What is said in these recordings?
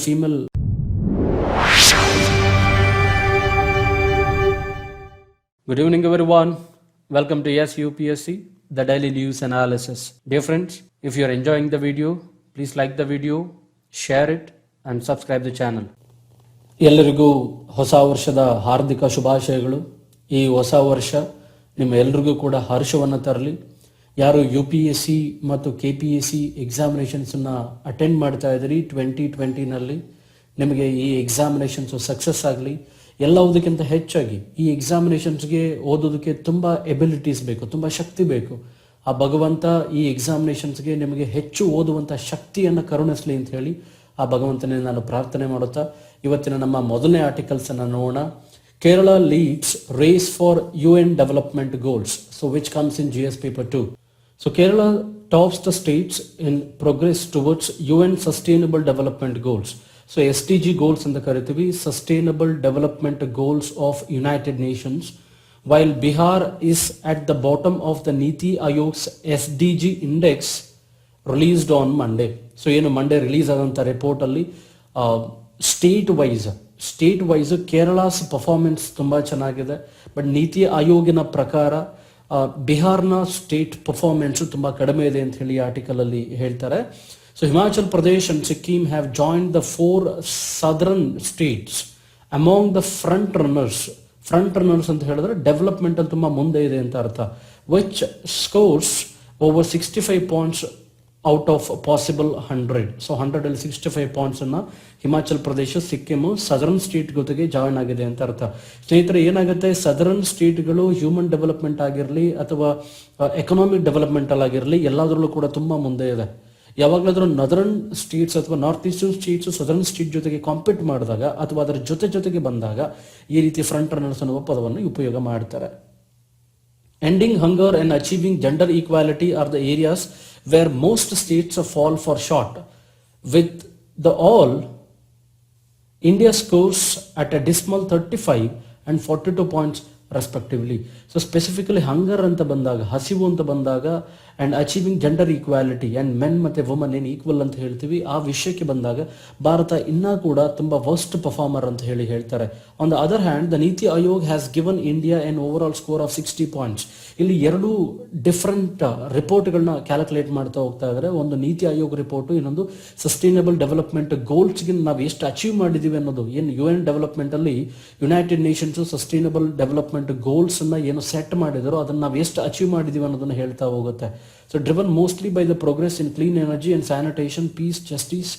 female. Good evening everyone. Welcome to YES-UPSC, the daily news analysis. Dear friends, if you are enjoying the video, please like the video, share it and subscribe the channel. ಎಲ್ಲರಿಗೂ ಹೊಸ ವರ್ಷದ ಹಾರ್ದಿಕ ಶುಭಾಶಯಗಳು. ಈ ಹೊಸ ವರ್ಷ ನಿಮ್ಮ ಎಲ್ಲರಿಗೂ ಕೂಡ ಹರ್ಷವನ್ನು ತರಲಿ. ಯಾರು UPSC ಮತ್ತು KPSC ಎಕ್ಸಾಮಿನೇಷನ್ಸನ್ನು ಅಟೆಂಡ್ ಮಾಡ್ತಾ ಇದ್ದೀರಿ 2020ನಲ್ಲಿ, ನಿಮಗೆ ಈ ಎಕ್ಸಾಮಿನೇಷನ್ಸ್ ಸಕ್ಸಸ್ ಆಗಲಿ. ಎಲ್ಲವುದಕ್ಕಿಂತ ಹೆಚ್ಚಾಗಿ ಈ ಎಕ್ಸಾಮಿನೇಷನ್ಸ್ಗೆ ಓದೋದಕ್ಕೆ ತುಂಬ ಎಬಿಲಿಟೀಸ್ ಬೇಕು, ತುಂಬ ಶಕ್ತಿ ಬೇಕು. ಆ ಭಗವಂತ ಈ ಎಕ್ಸಾಮಿನೇಷನ್ಸ್ಗೆ ನಿಮಗೆ ಹೆಚ್ಚು ಓದುವಂಥ ಶಕ್ತಿಯನ್ನು ಕರುಣಿಸಲಿ ಅಂತ ಹೇಳಿ ಆ ಭಗವಂತನೇ ನಾನು ಪ್ರಾರ್ಥನೆ ಮಾಡುತ್ತಾ ಇವತ್ತಿನ ನಮ್ಮ ಮೊದಲನೇ ಆರ್ಟಿಕಲ್ಸನ್ನು ನೋಡೋಣ. Kerala leads race for UN development goals, so which comes in GS paper 2. So Kerala tops the states in progress towards UN sustainable development goals. So SDG goals ಅಂತ ಕರಿತೀವಿ, sustainable development goals of United Nations. While Bihar is at the bottom of the Niti Aayog's SDG index released on Monday. So ಏನು Monday release ಆದಂಥ ರಿಪೋರ್ಟಲ್ಲಿ state wise Kerala's performance ತುಂಬ ಚೆನ್ನಾಗಿದೆ. But ನೀತಿ ಆಯೋಗಿನ ಪ್ರಕಾರ ಬಿಹಾರ್ನ state performance ತುಂಬ ಕಡಿಮೆ ಇದೆ ಅಂತ ಹೇಳಿ ಆರ್ಟಿಕಲ್ ಅಲ್ಲಿ ಹೇಳ್ತಾರೆ. So Himachal Pradesh and Sikkim have joined the 4 southern states among the front runners ಅಂತ ಹೇಳಿದ್ರೆ ಡೆವಲಪ್ಮೆಂಟ್ ಅಲ್ಲಿ ತುಂಬ ಮುಂದೆ ಇದೆ ಅಂತ ಅರ್ಥ. Which scores over 65 points out of possible 100. So 100ಅಲ್ಲಿ 65 ಪಾಯಿಂಟ್ಸ್ ಅನ್ನ ಹಿಮಾಚಲ್ ಪ್ರದೇಶ, ಸಿಕ್ಕಿಂ ಸದರ್ನ್ ಸ್ಟೇಟ್ ಜೊತೆಗೆ ಜಾಯಿನ್ ಆಗಿದೆ ಅಂತ ಅರ್ಥ. ಸ್ನೇಹಿತರೆ, ಏನಾಗುತ್ತೆ, ಸದರ್ನ್ ಸ್ಟೇಟ್ಗಳು ಹ್ಯೂಮನ್ ಡೆವಲಪ್ಮೆಂಟ್ ಆಗಿರಲಿ ಅಥವಾ ಎಕನಾಮಿಕ್ ಡೆವಲಪ್ಮೆಂಟ್ ಆಗಿರಲಿ ಎಲ್ಲದರಲ್ಲೂ ಕೂಡ ತುಂಬಾ ಮುಂದೆ ಇದೆ. ಯಾವಾಗಲಾದ್ರೂ ನದರ್ನ್ ಸ್ಟೇಟ್ಸ್ ಅಥವಾ north eastern States southern state ಜೊತೆಗೆ ಕಾಂಪೀಟ್ ಮಾಡಿದಾಗ ಅಥವಾ ಅದರ ಜೊತೆಗೆ ಬಂದಾಗ ಈ ರೀತಿ ಫ್ರಂಟ್ ರನ್ನರ್ಸ್ ಅನ್ನುವ ಪದವನ್ನು ಉಪಯೋಗ ಮಾಡ್ತಾರೆ. Ending hunger and achieving gender equality are the areas where most states fall for short. With the all, India scores at a dismal 35 and 42 points respectively. So specifically hunger anta bandaga, hasivu anta bandaga, and achieving gender equality and men ಮತ್ತೆ woman ಏನು equal ಅಂತ ಹೇಳ್ತೀವಿ, ಆ ವಿಷಯಕ್ಕೆ ಬಂದಾಗ ಭಾರತ ಇನ್ನೂ ಕೂಡ ತುಂಬಾ ವರ್ಸ್ಟ್ ಪರ್ಫಾರ್ಮರ್ ಅಂತ ಹೇಳ್ತಾರೆ. On the other hand, the ನೀತಿ Aayog has given India an overall score of 60 points. ಇಲ್ಲಿ ಎರಡು ಡಿಫ್ರೆಂಟ್ ರಿಪೋರ್ಟ್ಗಳನ್ನ ಕ್ಯಾಲ್ಕುಲೇಟ್ ಮಾಡ್ತಾ ಹೋಗ್ತಾ ಇದ್ದಾರೆ. ಒಂದು ನೀತಿ ಆಯೋಗ್ ರಿಪೋರ್ಟ್, ಇನ್ನೊಂದು ಸಸ್ಟೈನಬಲ್ ಡೆವಲಪ್ಮೆಂಟ್ ಗೋಲ್ಸ್ಗೆ ನಾವು ಎಷ್ಟು ಅಚೀವ್ ಮಾಡಿದೀವಿ ಅನ್ನೋದು. ಏನು UN ಡೆವಲಪ್ಮೆಂಟ್ ಅಲ್ಲಿ United Nations sustainable development goals ಅನ್ನ ಏನು ಸೆಟ್ ಮಾಡಿದಾರೋ ಅದನ್ನ ನಾವು ಎಷ್ಟು ಅಚೀವ್ ಮಾಡಿದೀವಿ ಅನ್ನೋದನ್ನ ಹೇಳ್ತಾ ಹೋಗುತ್ತೆ. So driven mostly by the progress in clean energy and sanitation, peace, justice,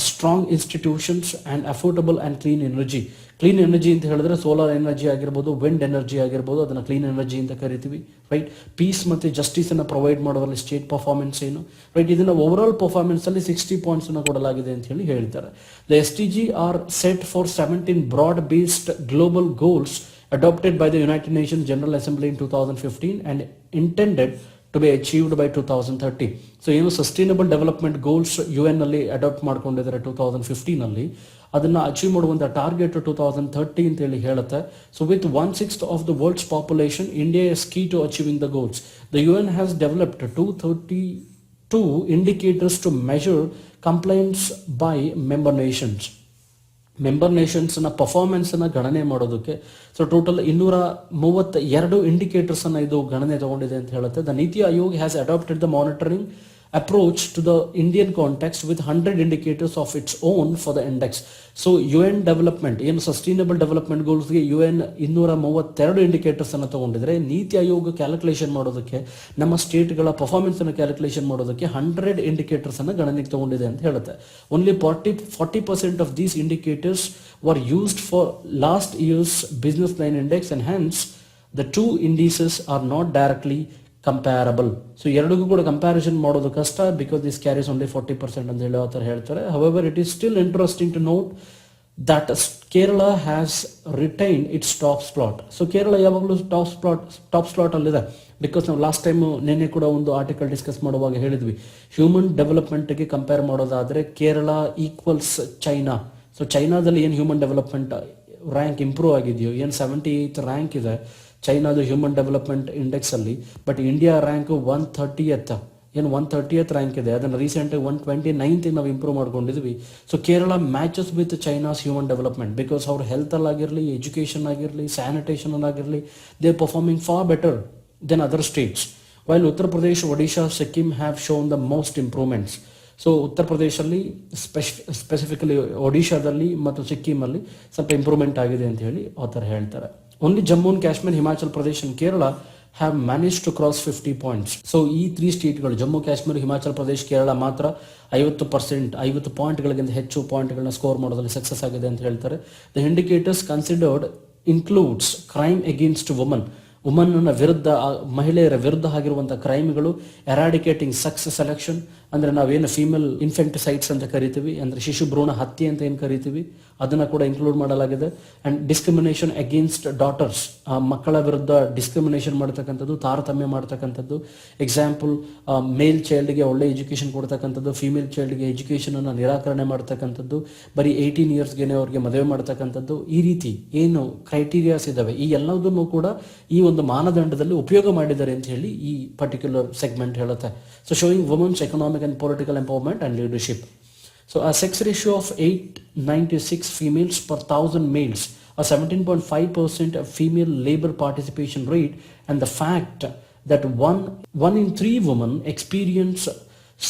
strong institutions and affordable and clean energy. Clean energy ಅಂತ ಹೇಳಿದ್ರೆ ಸೋಲಾರ್ ಎನರ್ಜಿ ಆಗಿರ್ಬೋದು, ವಿಂಡ್ ಎನರ್ಜಿ ಆಗಿರ್ಬೋದು, ಅದನ್ನ ಕ್ಲೀನ್ ಎನರ್ಜಿ ಅಂತ ಕರಿತೀವಿ, ರೈಟ್. ಪೀಸ್ ಮತ್ತೆ ಜಸ್ಟಿಸ್ ಅನ್ನ provide ಮಾಡುವಲ್ಲಿ ಸ್ಟೇಟ್ ಪರ್ಫಾರ್ಮೆನ್ಸ್ ಏನು, ರೈಟ್. ಇದನ್ನ ಓವರ್ ಆಲ್ ಪರ್ಫಾರ್ಮೆನ್ಸ್ ಅಲ್ಲಿ 60 ಪಾಯಿಂಟ್ಸ್ ಅನ್ನು ಕೊಡಲಾಗಿದೆ ಅಂತ ಹೇಳಿ ಹೇಳ್ತಾರೆ. The SDG are set for 17 broad based global goals adopted by the United Nations General Assembly in 2015 and intended to be achieved by 2030. So ಏನು sustainable development goals UN ಅಲ್ಲಿ adapt ಮಾಡ್ಕೊಂಡಿದ್ದಾರೆ 2015 ಅಲ್ಲಿ, ಅದನ್ನ ಅಚೀವ್ ಮಾಡುವಂತ ಟಾರ್ಗೆಟ್ 2030 ಅಂತ ಹೇಳಿ ಹೇಳುತ್ತೆ. So with 1/6 of the world's population, India is key to achieving the goals. The UN has developed 232 indicators to measure compliance by member nations ನ performance ಅನ್ನ ಗಣನೆ ಮಾಡೋದಕ್ಕೆ. ಸೊ ಟೋಟಲ್ 232 ಇಂಡಿಕೇಟರ್ಸ್ ಅನ್ನ ಇದು ಗಣನೆ ತಗೊಂಡಿದೆ ಅಂತ ಹೇಳುತ್ತೆ. ದ ನೀತಿ Aayog has adapted the monitoring approach to the Indian context with 100 indicators of its own for the index. So UN development, ಏನು ಸಸ್ಟೈನಬಲ್ ಡೆವಲಪ್ಮೆಂಟ್ ಗೋಲ್ಸ್ಗೆ UN 232 ಇಂಡಿಕೇಟರ್ಸ್ ಅನ್ನು ತಗೊಂಡಿದ್ರೆ, ನೀತಿ ಆಯೋಗ ಕ್ಯಾಲ್ಕುಲೇಷನ್ ಮಾಡೋದಕ್ಕೆ, ನಮ್ಮ ಸ್ಟೇಟ್ಗಳ ಪರ್ಫಾರ್ಮೆನ್ಸ್ ಅನ್ನು ಕ್ಯಾಲ್ಕುಲೇಷನ್ ಮಾಡೋದಕ್ಕೆ 100 ಇಂಡಿಕೇಟರ್ಸ್ ಅನ್ನು ಗಣನೆಗೆ ತಗೊಂಡಿದೆ ಅಂತ ಹೇಳುತ್ತೆ. Only 40% of these indicators were used for last year's business line index and hence the two indices are not directly comparable. So ಎರಡಿಗೂ ಕೂಡ ಕಂಪ್ಯಾರಿಸನ್ ಮಾಡೋದು ಕಷ್ಟ, ಬಿಕಾಸ್ ದಿಸ್ ಕ್ಯಾರೀಸ್ ಓನ್ಲಿ 40% ಅಂತ ಹೇಳಿ ಆ ಥರ ಹೇಳ್ತಾರೆ. However it is still interesting to note that Kerala has retain its top slot. So Kerala ಯಾವಾಗಲೂ ಟಾಪ್ ಸ್ಲಾಟ್ ಅಲ್ಲಿದೆ. ಬಿಕಾಸ್ ನಾವು ಲಾಸ್ಟ್ ಟೈಮ್ ನಿನ್ನೆ ಕೂಡ ಒಂದು ಆರ್ಟಿಕಲ್ ಡಿಸ್ಕಸ್ ಮಾಡುವಾಗ ಹೇಳಿದ್ವಿ, ಹ್ಯೂಮನ್ ಡೆವಲಪ್ಮೆಂಟ್ಗೆ ಕಂಪೇರ್ ಮಾಡೋದಾದ್ರೆ ಕೇರಳ ಈಕ್ವಲ್ಸ್ ಚೈನಾ. ಸೊ ಚೈನಾದಲ್ಲಿ ಏನು ಹ್ಯೂಮನ್ ಡೆವಲಪ್ಮೆಂಟ್ ರ್ಯಾಂಕ್ ಇಂಪ್ರೂವ್ ಆಗಿದೆಯೋ, ಏನು 78th ರ್ಯಾಂಕ್ ಇದೆ ಚೈನಾದ ಹ್ಯೂಮನ್ ಡೆವಲಪ್ಮೆಂಟ್ ಇಂಡೆಕ್ಸ್ ಅಲ್ಲಿ, ಬಟ್ ಇಂಡಿಯಾ ರ್ಯಾಂಕ್ 130th ಏನು 130th ರ್ಯಾಂಕ್ ಇದೆ, ಅದನ್ನು ರೀಸೆಂಟಾಗಿ 129th ನಾವು ಇಂಪ್ರೂವ್ ಮಾಡ್ಕೊಂಡಿದ್ವಿ. So Kerala matches with China's human development, because ಅವ್ರ ಹೆಲ್ತಲ್ಲಾಗಿರಲಿ, ಎಜುಕೇಷನ್ ಆಗಿರಲಿ, ಸ್ಯಾನಿಟೇಷನ್ ಆಗಿರಲಿ, they are performing far better than other states. While Uttar Pradesh, Odisha, Sikkim have shown the most improvements. So Uttar ಪ್ರದೇಶಲ್ಲಿ ಸ್ಪೆಸಿಫಿಕಲಿ ಒಡಿಶಾದಲ್ಲಿ ಮತ್ತು ಸಿಕ್ಕಿಮಲ್ಲಿ ಸ್ವಲ್ಪ ಇಂಪ್ರೂವ್ಮೆಂಟ್ ಆಗಿದೆ ಅಂತ ಹೇಳಿ ಆಥರ್ ಹೇಳ್ತಾರೆ. Only Jammu and Kashmir, Himachal Pradesh and Kerala have manage to cross 50 points. So ಈ 3 ಸ್ಟೇಟ್ಗಳು ಜಮ್ಮು ಕಾಶ್ಮೀರ್, ಹಿಮಾಚಲ್ ಪ್ರದೇಶ್, ಕೇರಳ ಮಾತ್ರ 50 ಪಾಯಿಂಟ್ಗಳಿಗಿಂತ ಹೆಚ್ಚು ಪಾಯಿಂಟ್ಗಳನ್ನ ಸ್ಕೋರ್ ಮಾಡೋದ್ರಲ್ಲಿ ಸಕ್ಸಸ್ ಆಗಿದೆ ಅಂತ ಹೇಳ್ತಾರೆ. The indicators considered includes crime against woman ವಿರುದ್ಧ, ಮಹಿಳೆಯರ ವಿರುದ್ಧ ಆಗಿರುವಂತಹ ಕ್ರೈಮ್ಗಳು, ಎರಾಡಿಕೇಟಿಂಗ್ ಸೆಕ್ಸ್ ಸೆಲೆಕ್ಷನ್, ಅಂದ್ರೆ ನಾವೇನು ಫೀಮೇಲ್ ಇನ್ಫೆಂಟಿಸೈಡ್ಸ್ ಅಂತ ಕರಿತೀವಿ, ಅಂದ್ರೆ ಶಿಶು ಭ್ರೂಣ ಹತ್ಯೆ ಅಂತ ಏನು ಕರಿತೀವಿ, ಅದನ್ನ ಕೂಡ ಇನ್ಕ್ಲೂಡ್ ಮಾಡಲಾಗಿದೆ. ಅಂಡ್ ಡಿಸ್ಕ್ರಿಮಿನೇಷನ್ ಅಗೇನ್ಸ್ಟ್ ಡಾಟರ್ಸ್, ಮಕ್ಕಳ ವಿರುದ್ಧ ಡಿಸ್ಕ್ರಿಮಿನೇಷನ್ ಮಾಡ್ತಕ್ಕಂಥದ್ದು, ತಾರತಮ್ಯ ಮಾಡ್ತಕ್ಕಂಥದ್ದು. ಎಕ್ಸಾಂಪಲ್, ಮೇಲ್ ಚೈಲ್ಡ್ಗೆ ಒಳ್ಳೆ ಎಜುಕೇಶನ್ ಕೊಡ್ತಕ್ಕಂಥದ್ದು, ಫೀಮೇಲ್ ಚೈಲ್ಡ್ಗೆ ಎಜುಕೇಶನ್ ಅನ್ನು ನಿರಾಕರಣೆ ಮಾಡ್ತಕ್ಕಂಥದ್ದು, ಬರೀ 18 ಇಯರ್ಸ್ಗೆ ಅವ್ರಿಗೆ ಮದುವೆ ಮಾಡ್ತಕ್ಕಂಥದ್ದು. ಈ ರೀತಿ ಏನು ಕ್ರೈಟೀರಿಯಾಸ್ ಇದಾವೆ, ಈ ಎಲ್ಲದನ್ನು ಕೂಡ ಈ ಒಂದು ಮಾನದಂಡದಲ್ಲಿ ಉಪಯೋಗ ಮಾಡಿದ್ದಾರೆ ಅಂತ ಹೇಳಿ ಈ ಪರ್ಟಿಕ್ಯುಲರ್ ಸೆಗ್ಮೆಂಟ್ ಹೇಳುತ್ತೆ. So showing women's economic and political empowerment and leadership. So a sex ratio of 896 females per 1000 males, a 17.5% female labor participation rate, and the fact that one in 3 women experience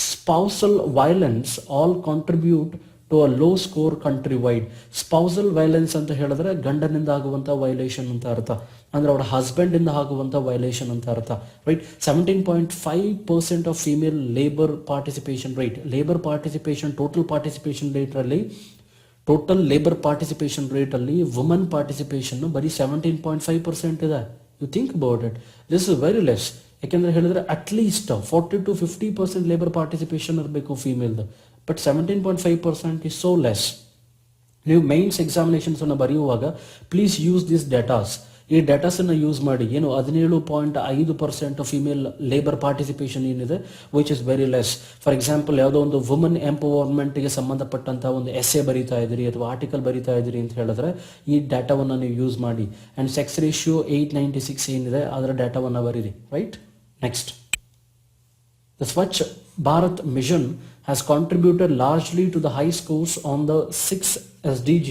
spousal violence all contribute to a low score countrywide. Spousal violence ಅಂತ ಹೇಳಿದ್ರೆ ಗಂಡನಿಂದ ಆಗುವಂಥ violation ಅಂತ ಅರ್ಥ, ಅಂದ್ರೆ ಅವರ husband ಇಂದ ಆಗುವಂಥ violation ಅಂತ ಅರ್ಥ, right. 17.5% of female labour participation rate, labour participation total labour participation rate ಅಲ್ಲಿ ವುಮನ್ ಪಾರ್ಟಿಸಿಪೇಷನ್ ಬರೀ 17.5% ಇದೆ. You think about it, this is very less. ಯಾಕೆಂದ್ರೆ ಹೇಳಿದ್ರೆ ಅಟ್ಲೀಸ್ಟ್ 40 to 50% ಲೇಬರ್ ಪಾರ್ಟಿಸಿಪೇಷನ್ ಇರಬೇಕು ಫೀಮೇಲ್ದು, ಬಟ್ 17.5% is so less. ನೀವು ಮೈನ್ಸ್ ಎಕ್ಸಾಮಿನೇಷನ್ಸ್ ಅನ್ನು ಬರೆಯುವಾಗ ಪ್ಲೀಸ್ ಯೂಸ್ ದಿಸ್ ಡೇಟಾಸ್. ಈ ಡೇಟಾಸ್ ಅನ್ನು ಯೂಸ್ ಮಾಡಿ ಏನು 17.5% ಫಿಮೇಲ್ ಲೇಬರ್ ಪಾರ್ಟಿಸಿಪೇಷನ್ ಏನಿದೆ, which is very less. For example, ಯಾವುದೋ ಒಂದು ವುಮನ್ ಎಂಪವರ್ಮೆಂಟ್ಗೆ ಸಂಬಂಧಪಟ್ಟಂತಹ ಒಂದು ಎಸ್ಸೆ ಬರೀತಾ ಇದ್ರಿ ಅಥವಾ ಆರ್ಟಿಕಲ್ ಬರೀತಾ ಇದ್ರಿ ಅಂತ ಹೇಳಿದ್ರೆ ಈ ಡೇಟಾವನ್ನು ನೀವು ಯೂಸ್ ಮಾಡಿ. ಅಂಡ್ ಸೆಕ್ಸ್ ರೇಷಿಯೋ 896 ಏನಿದೆ ಅದರ ಡೇಟಾವನ್ನು ಬರೀರಿ, right. Next, the Swachh Bharat mission has contributed largely to the high scores on the 6 SDG,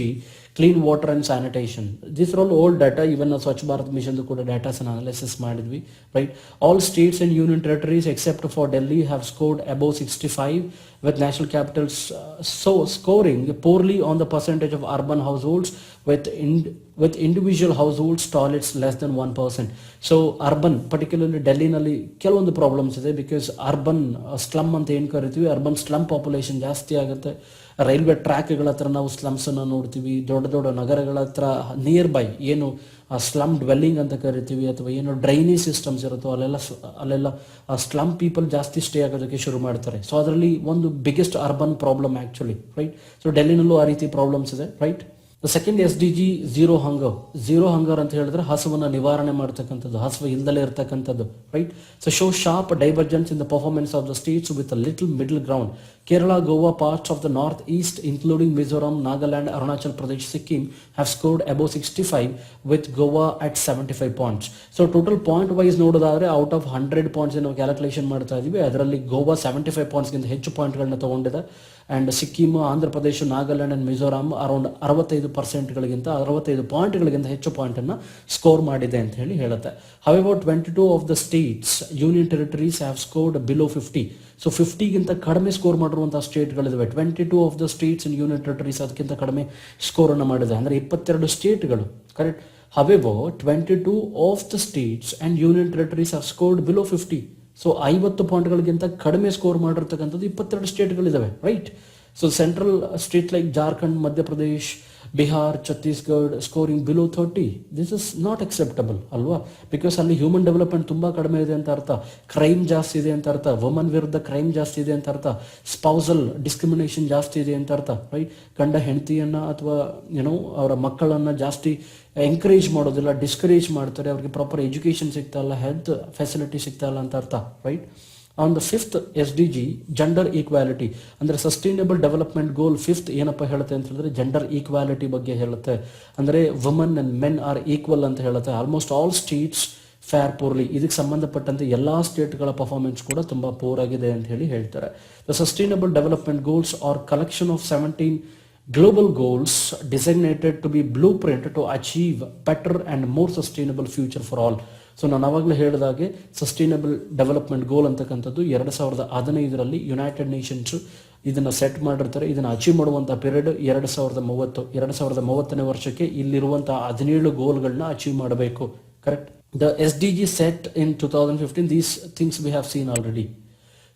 clean water and sanitation. These are all old data, even the Swachh Bharat mission kuda data analysis madidvi, right. All states and union territories except for Delhi have scored above 65, with national capitals scoring poorly on the percentage of urban households with individual households toilets less than 1%. So urban, particularly Delhi nalli ಕೆಲವೊಂದು problems ಇದೆ, because urban slum ಅಂತ ಏನು ಕರಿತೀವಿ, urban slum population ಜಾಸ್ತಿ ಆಗುತ್ತೆ. Railway ಟ್ರ್ಯಾಕ್ಗಳ ಹತ್ರ ನಾವು slums ಅನ್ನು ನೋಡ್ತೀವಿ, ದೊಡ್ಡ ದೊಡ್ಡ ನಗರಗಳ ಹತ್ರ ನಿಯರ್ ಬೈ ಏನು ಸ್ಲಮ್ ಡ್ವೆಲ್ಲಿಂಗ್ ಅಂತ ಕರಿತೀವಿ ಅಥವಾ ಏನು ಡ್ರೈನೇಜ್ ಸಿಸ್ಟಮ್ಸ್ ಇರುತ್ತೋ ಅಲ್ಲೆಲ್ಲ ಸ್ಲಮ್ ಪೀಪಲ್ ಜಾಸ್ತಿ ಸ್ಟೇ ಆಗೋದಕ್ಕೆ ಶುರು ಮಾಡ್ತಾರೆ. ಸೊ ಅದರಲ್ಲಿ ಒಂದು biggest urban problem actually, right. So ಡೆಲ್ಲಿನಲ್ಲೂ ಆ ರೀತಿ ಪ್ರಾಬ್ಲಮ್ಸ್ ಇದೆ, right. The second SDG zero hunger ಅಂತ ಹೇಳಿದ್ರೆ ಹಸುವನ್ನು ನಿವಾರಣೆ ಮಾಡ್ತಕ್ಕಂಥದ್ದು, ಹಸುವು ಇಲ್ದಲೇ ಇರ್ತಕ್ಕಂಥದ್ದು, right. So show sharp divergence in the performance of the states with a little middle ground. Kerala, Goa, parts of the north east including Mizoram, Nagaland, Arunachal Pradesh, Sikkim have scored above 65, with Goa at 75 points. So total point wise ನೋಡೋದಾದ್ರೆ out of 100 points ನಾವು calculation ಮಾಡ್ತಾ ಇದೀವಿ, ಅದರಲ್ಲಿ ಗೋವಾ 75 ಪಾಯಿಂಟ್ಸ್ಗಿಂತ ಹೆಚ್ಚು ಪಾಯಿಂಟ್ಗಳನ್ನ ತಗೊಂಡಿದೆ. And Sikkim, Andhra Pradesh, Nagaland and Mizoram around 65 ಪಾಯಿಂಟ್ಗಳಿಗಿಂತ ಹೆಚ್ಚು point ಅನ್ನ score ಮಾಡಿದೆ ಅಂತ ಹೇಳುತ್ತೆ. However, 22 of the states, union territories have scored below 50. So 50ಗಿಂತ ಕಡಿಮೆ ಸ್ಕೋರ್ ಮಾಡಿರುವಂತಹ ಸ್ಟೇಟ್ಗಳಿವೆ. 22 of the states in union territories ಅದಕ್ಕಿಂತ ಕಡಿಮೆ ಸ್ಕೋರ್ ಅನ್ನು ಮಾಡಿದೆ, ಅಂದ್ರೆ 22 ಸ್ಟೇಟ್ಗಳು, correct. However, 22 of the states and union territories have scored below 50. So 50 ಪಾಯಿಂಟ್ಗಳಿಗಿಂತ ಕಡಿಮೆ ಸ್ಕೋರ್ ಮಾಡಿರ್ತಕ್ಕಂಥದ್ದು 22 ಸ್ಟೇಟ್ಗಳಿದಾವೆ, right. So central state like Jharkhand, Madhya Pradesh, Bihar, Chhattisgarh scoring below 30. This is not acceptable ಅಲ್ವಾ, ಬಿಕಾಸ್ ಅಲ್ಲಿ ಹ್ಯೂಮನ್ ಡೆವಲಪ್ಮೆಂಟ್ ತುಂಬಾ ಕಡಿಮೆ ಇದೆ ಅಂತ ಅರ್ಥ, ಕ್ರೈಮ್ ಜಾಸ್ತಿ ಇದೆ ಅಂತ ಅರ್ಥ, ವುಮನ್ ವಿರುದ್ಧ ಕ್ರೈಮ್ ಜಾಸ್ತಿ ಇದೆ ಅಂತ ಅರ್ಥ, ಸ್ಪೌಸಲ್ ಡಿಸ್ಕ್ರಿಮಿನೇಷನ್ ಜಾಸ್ತಿ ಇದೆ ಅಂತ ಅರ್ಥ, ರೈಟ್. ಗಂಡ ಹೆಂಡತಿಯನ್ನ ಅಥವಾ ಅವರ ಮಕ್ಕಳನ್ನ ಜಾಸ್ತಿ ಎಂಕರೇಜ್ ಮಾಡೋದಿಲ್ಲ, ಡಿಸ್ಕರೇಜ್ ಮಾಡ್ತಾರೆ, ಅವ್ರಿಗೆ ಪ್ರಾಪರ್ ಎಜುಕೇಶನ್ ಸಿಗ್ತಾ ಇಲ್ಲ, ಹೆಲ್ತ್ ಫೆಸಿಲಿಟಿ ಸಿಗ್ತಾ ಇಲ್ಲ ಅಂತ ಅರ್ಥ, right. On the 5th SDG, gender equality, ಅಂದ್ರೆ ಸಸ್ಟೈನಬಲ್ ಡೆವಲಪ್ಮೆಂಟ್ ಗೋಲ್ 5th ಏನಪ್ಪ ಹೇಳುತ್ತೆ ಅಂತ ಹೇಳಿದ್ರೆ ಜೆಂಡರ್ ಈಕ್ವಾಲಿಟಿ ಬಗ್ಗೆ ಹೇಳುತ್ತೆ. ಅಂದ್ರೆ woman and men R equal ಅಂತ ಹೇಳುತ್ತೆ. Almost all States fair poorly, ಇದಕ್ಕೆ ಸಂಬಂಧಪಟ್ಟಂತೆ ಎಲ್ಲ ಸ್ಟೇಟ್ಗಳ ಪರ್ಫಾರ್ಮೆನ್ಸ್ ಕೂಡ ತುಂಬ ಪೂರ್ ಆಗಿದೆ ಅಂತ ಹೇಳಿ ಹೇಳ್ತಾರೆ. The sustainable development goals are collection of 17 global goals designated to be blueprint to achieve better and more sustainable future for all. So ನಾನು ಆವಾಗಲೇ ಹೇಳಿದಾಗೆ ಸಸ್ಟೈನಬಲ್ ಡೆವಲಪ್ಮೆಂಟ್ ಗೋಲ್ ಅಂತಕ್ಕಂಥದ್ದು 2015ರಲ್ಲಿ ಯುನೈಟೆಡ್ ನೇಷನ್ಸ್ ಇದನ್ನು ಸೆಟ್ ಮಾಡಿರ್ತಾರೆ. ಇದನ್ನು ಅಚೀವ್ ಮಾಡುವಂಥ ಪೀರಿಯಡ್ 2030ನೇ ವರ್ಷಕ್ಕೆ ಇಲ್ಲಿರುವಂಥ 17 ಗೋಲ್ಗಳನ್ನ ಅಚೀವ್ ಮಾಡಬೇಕು. Correct. The SDG set in 2015, these things we have seen already.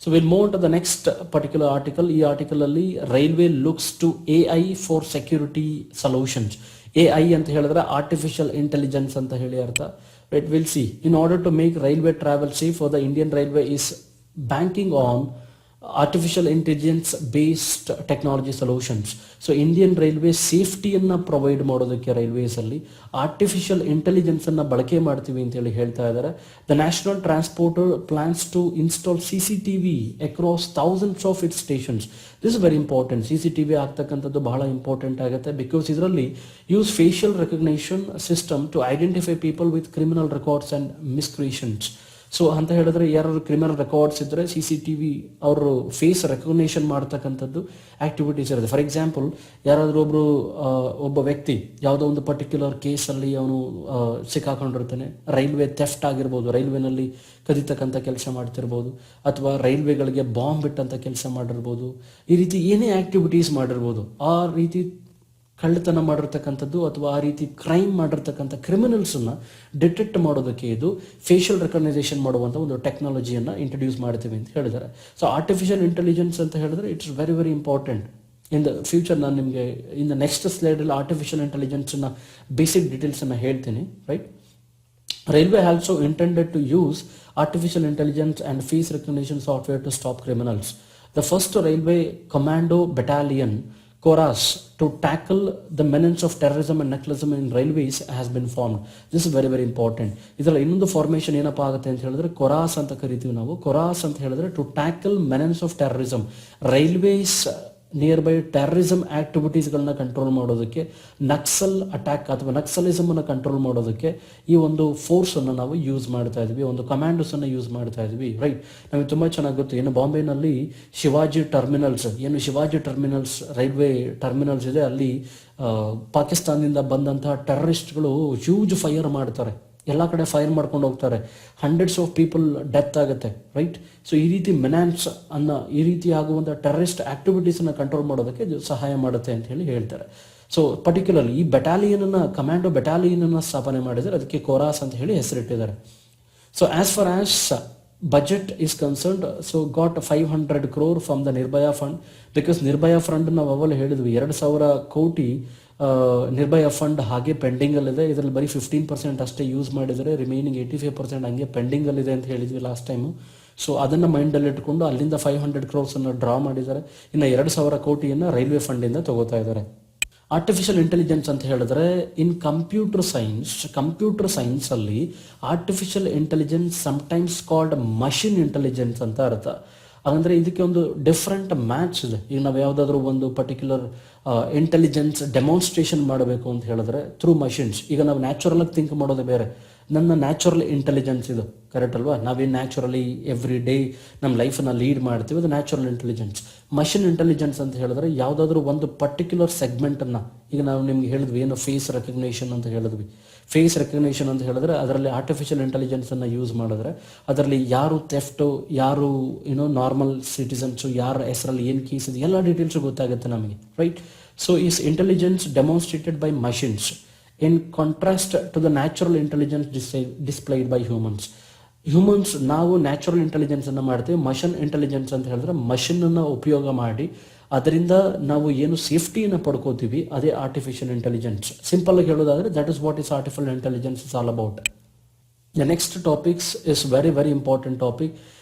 So we'll move on to the next particular article. ಈ ಆರ್ಟಿಕಲ್ ಅಲ್ಲಿ railway looks to AI for security solutions. AI ಅಂತ ಹೇಳಿದ್ರೆ artificial intelligence ಅಂತ ಹೇಳಿ ಅರ್ಥ. Right, we'll see. In order to make railway travel safe, for the Indian Railway is banking on artificial intelligence based technology solutions. So Indian railway ಸೇಫ್ಟಿಯನ್ನು provide ಮಾಡೋದಕ್ಕೆ railways ಅಲ್ಲಿ artificial intelligence ಅನ್ನು ಬಳಕೆ ಮಾಡ್ತೀವಿ ಅಂತೇಳಿ ಹೇಳ್ತಾ ಇದ್ದಾರೆ. The national transporter plans to install CCTV across thousands of its stations. This is very important. CCTV ಆಗ್ತಕ್ಕಂಥದ್ದು ಬಹಳ ಇಂಪಾರ್ಟೆಂಟ್ ಆಗುತ್ತೆ, ಬಿಕಾಸ್ ಇದರಲ್ಲಿ use facial recognition system to identify people with criminal records and miscreants. So ಅಂತ ಹೇಳಿದ್ರೆ ಯಾರು criminal records ಇದ್ದರೆ CCTV ಅವರು face recognition ಮಾಡ್ತಕ್ಕಂಥದ್ದು ಆಕ್ಟಿವಿಟೀಸ್ ಇರುತ್ತೆ. ಫಾರ್ ಎಕ್ಸಾಂಪಲ್, ಯಾರಾದರೂ ಒಬ್ಬ ವ್ಯಕ್ತಿ ಯಾವುದೋ ಒಂದು ಪರ್ಟಿಕ್ಯುಲರ್ ಕೇಸಲ್ಲಿ ಅವನು ಸಿಕ್ಕಾಕೊಂಡಿರ್ತಾನೆ, ರೈಲ್ವೆ ಥೆಫ್ಟ್ ಆಗಿರ್ಬೋದು, ರೈಲ್ವೆನಲ್ಲಿ ಕದಿತಕ್ಕಂಥ ಕೆಲಸ ಮಾಡ್ತಿರ್ಬೋದು, ಅಥವಾ ರೈಲ್ವೆಗಳಿಗೆ ಬಾಂಬ್ ಬಿಟ್ಟಂಥ ಕೆಲಸ ಮಾಡಿರ್ಬೋದು, ಈ ರೀತಿ ಏನೇ ಆಕ್ಟಿವಿಟೀಸ್ ಮಾಡಿರ್ಬೋದು, ಆ ರೀತಿ ಕಳ್ಳತನ ಮಾಡಿರ್ತಕ್ಕಂಥದ್ದು ಅಥವಾ ಆ ರೀತಿ ಕ್ರೈಮ್ ಮಾಡಿರ್ತಕ್ಕಂಥ ಕ್ರಿಮಿನಲ್ಸನ್ನು ಡಿಟೆಕ್ಟ್ ಮಾಡೋದಕ್ಕೆ ಇದು ಫೇಶಿಯಲ್ ರೆಕಗ್ನೈಸೇಷನ್ ಮಾಡುವಂಥ ಒಂದು ಟೆಕ್ನಾಲಜಿಯನ್ನು ಇಂಟ್ರೊಡ್ಯೂಸ್ ಮಾಡ್ತೀವಿ ಅಂತ ಹೇಳಿದ್ದಾರೆ. ಸೊ ಆರ್ಟಿಫಿಷಿಯಲ್ ಇಂಟೆಲಿಜೆನ್ಸ್ ಅಂತ ಹೇಳಿದ್ರೆ it's very very important in the future. ನಾನು ನಿಮಗೆ ಇನ್ ದ ನೆಕ್ಸ್ಟ್ ಸ್ಲೈಡಲ್ಲಿ ಆರ್ಟಿಫಿಷಿಯಲ್ ಇಂಟೆಲಿಜೆನ್ಸ್ನ ಬೇಸಿಕ್ ಡೀಟೇಲ್ಸನ್ನು ಹೇಳ್ತೀನಿ. Right. Railway also intended to use artificial intelligence and face recognition software to stop criminals. The first Railway Commando Battalion Coras to tackle the menace of terrorism and nexalism in railways has been formed. This is very very important. ಇದರಲ್ಲಿ ಇನ್ನೊಂದು formation ಏನಪ್ಪಾ ಆಗುತ್ತೆ ಅಂತ ಹೇಳಿದ್ರೆ ಕೊರಾಸ್ ಅಂತ ಕರಿತೀವಿ ನಾವು. CORAS ಅಂತ ಹೇಳಿದ್ರೆ to tackle menace of terrorism, railways nearby terrorism ಆಕ್ಟಿವಿಟೀಸ್ಗಳನ್ನ ಕಂಟ್ರೋಲ್ ಮಾಡೋದಕ್ಕೆ, ನಕ್ಸಲ್ ಅಟ್ಯಾಕ್ ಅಥವಾ ನಕ್ಸಲಿಸಮನ್ನು ಕಂಟ್ರೋಲ್ ಮಾಡೋದಕ್ಕೆ ಈ ಒಂದು ಫೋರ್ಸನ್ನು ನಾವು ಯೂಸ್ ಮಾಡ್ತಾ ಇದ್ವಿ, ಒಂದು ಕಮಾಂಡೋಸನ್ನು ಯೂಸ್ ಮಾಡ್ತಾ ಇದ್ವಿ. ರೈಟ್. ನಮಗೆ ತುಂಬ ಚೆನ್ನಾಗಿ ಗೊತ್ತು, ಏನು ಬಾಂಬೆನಲ್ಲಿ ಶಿವಾಜಿ ಟರ್ಮಿನಲ್ಸ್ ರೈಲ್ವೆ ಟರ್ಮಿನಲ್ಸ್ ಇದೆ, ಅಲ್ಲಿ ಪಾಕಿಸ್ತಾನದಿಂದ ಬಂದಂತಹ ಟೆರರಿಸ್ಟ್ಗಳು ಹ್ಯೂಜ್ ಫೈರ್ ಮಾಡ್ತಾರೆ, ಎಲ್ಲ ಕಡೆ ಫೈರ್ ಮಾಡ್ಕೊಂಡು ಹೋಗ್ತಾರೆ, ಹಂಡ್ರೆಡ್ಸ್ ಆಫ್ ಪೀಪಲ್ ಡೆತ್ ಆಗುತ್ತೆ. ರೈಟ್. ಸೊ ಈ ರೀತಿ ಮೆನಾನ್ಸ್ ಈ ರೀತಿ ಆಗುವಂಥ ಟೆರರಿಸ್ಟ್ ಆಕ್ಟಿವಿಟೀಸನ್ನು ಕಂಟ್ರೋಲ್ ಮಾಡೋದಕ್ಕೆ ಇದು ಸಹಾಯ ಮಾಡುತ್ತೆ ಅಂತ ಹೇಳಿ ಹೇಳ್ತಾರೆ. ಸೊ ಪರ್ಟಿಕ್ಯುಲರ್ಲಿ ಈ ಕಮಾಂಡೋ ಬೆಟಾಲಿಯನನ್ನು ಸ್ಥಾಪನೆ ಮಾಡಿದರೆ ಅದಕ್ಕೆ ಕೋರಾಸ್ ಅಂತ ಹೇಳಿ ಹೆಸರಿಟ್ಟಿದ್ದಾರೆ. So as far as budget is concerned, so got 500 crore from the Nirbhaya fund, because Nirbhaya fund ನಾವು ಅವಾಗ ಹೇಳಿದ್ವಿ 2,000 ಕೋಟಿ ನಿರ್ಭಯ ಫಂಡ್ ಹಾಗೆ ಪೆಂಡಿಂಗ್ ಅಲ್ಲಿದೆ. ಇದರಲ್ಲಿ ಬರೀ 15% ಅಷ್ಟೇ ಯೂಸ್ ಮಾಡಿದರೆ, ರಿಮೈನಿಂಗ್ 85% ಹಂಗೆ ಪೆಂಡಿಂಗ್ ಅಲ್ಲಿದೆ ಅಂತ ಹೇಳಿದ್ವಿ ಲಾಸ್ಟ್ ಟೈಮು. ಸೊ ಅದನ್ನು ಮೈಂಡಲ್ಲಿ ಇಟ್ಕೊಂಡು ಅಲ್ಲಿಂದ 500 crores ಡ್ರಾ ಮಾಡಿದ್ದಾರೆ. ಇನ್ನು 2,000 ಕೋಟಿಯನ್ನು ರೈಲ್ವೆ ಫಂಡಿಂದ ತಗೋತಾ ಇದ್ದಾರೆ. ಆರ್ಟಿಫಿಷಿಯಲ್ ಇಂಟೆಲಿಜೆನ್ಸ್ ಅಂತ ಹೇಳಿದ್ರೆ ಇನ್ ಕಂಪ್ಯೂಟರ್ ಸೈನ್ಸ್ ಅಲ್ಲಿ artificial intelligence sometimes called machine intelligence ಅಂತ ಅರ್ಥ. ಅಂದರೆ ಇದಕ್ಕೆ ಒಂದು ಡಿಫ್ರೆಂಟ್ ಮ್ಯಾಚ್ ಇದೆ. ಈಗ ನಾವು ಯಾವುದಾದ್ರೂ ಒಂದು ಪರ್ಟಿಕ್ಯುಲರ್ ಇಂಟೆಲಿಜೆನ್ಸ್ ಡೆಮಾನ್ಸ್ಟ್ರೇಷನ್ ಮಾಡಬೇಕು ಅಂತ ಹೇಳಿದ್ರೆ ಥ್ರೂ ಮಷಿನ್ಸ್. ಈಗ ನಾವು ನ್ಯಾಚುರಲ್ ಆಗಿ ಥಿಂಕ್ ಮಾಡೋದು ಬೇರೆ, ನನ್ನ ನ್ಯಾಚುರಲ್ ಇಂಟೆಲಿಜೆನ್ಸ್ ಇದು, ಕರೆಕ್ಟ್ ಅಲ್ವಾ? ನಾವೇನು ನ್ಯಾಚುರಲಿ ಎವ್ರಿ ಡೇ ನಮ್ಮ ಲೈಫನ್ನು ಲೀಡ್ ಮಾಡ್ತೀವಿ, ಅದು ನ್ಯಾಚುರಲ್ ಇಂಟೆಲಿಜೆನ್ಸ್. ಮಷಿನ್ ಇಂಟೆಲಿಜೆನ್ಸ್ ಅಂತ ಹೇಳಿದ್ರೆ ಯಾವುದಾದ್ರೂ ಒಂದು ಪರ್ಟಿಕ್ಯುಲರ್ ಸೆಗ್ಮೆಂಟನ್ನು, ಈಗ ನಾವು ನಿಮ್ಗೆ ಹೇಳಿದ್ವಿ ಏನು ಫೇಸ್ ರೆಕಗ್ನೇಷನ್ ಅಂತ ಹೇಳಿದ್ವಿ. ಫೇಸ್ ರೆಕಗ್ನೇಷನ್ ಅಂತ ಹೇಳಿದ್ರೆ ಅದರಲ್ಲಿ ಆರ್ಟಿಫಿಷಿಯಲ್ ಇಂಟೆಲಿಜೆನ್ಸನ್ನು ಯೂಸ್ ಮಾಡಿದ್ರೆ ಅದರಲ್ಲಿ ಯಾರು ಥೆಫ್ಟು, ಯಾರು ನಾರ್ಮಲ್ ಸಿಟಿಸನ್ಸು, ಯಾರ ಹೆಸರಲ್ಲಿ ಏನು ಕೇಸ್ ಇದೆ, ಎಲ್ಲ ಡೀಟೇಲ್ಸು ಗೊತ್ತಾಗುತ್ತೆ ನಮಗೆ. Right. So is intelligence demonstrated by machines in contrast to the natural intelligence displayed by humans. ನಾವು ನ್ಯಾಚುರಲ್ ಇಂಟೆಲಿಜೆನ್ಸ್ ಅನ್ನು ಮಾಡ್ತೀವಿ. ಮಷಿನ್ ಇಂಟೆಲಿಜೆನ್ಸ್ ಅಂತ ಹೇಳಿದ್ರೆ ಮಷಿನ್ ಅನ್ನು ಉಪಯೋಗ ಮಾಡಿ ಅದರಿಂದ ನಾವು ಏನು ಸೇಫ್ಟಿಯನ್ನು ಪಡ್ಕೋತೀವಿ, ಅದೇ ಆರ್ಟಿಫಿಷಿಯಲ್ ಇಂಟೆಲಿಜೆನ್ಸ್. ಸಿಂಪಲ್ ಆಗಿ ಹೇಳೋದಾದ್ರೆ that is what is artificial intelligence is all about. The next topics is very very important topic.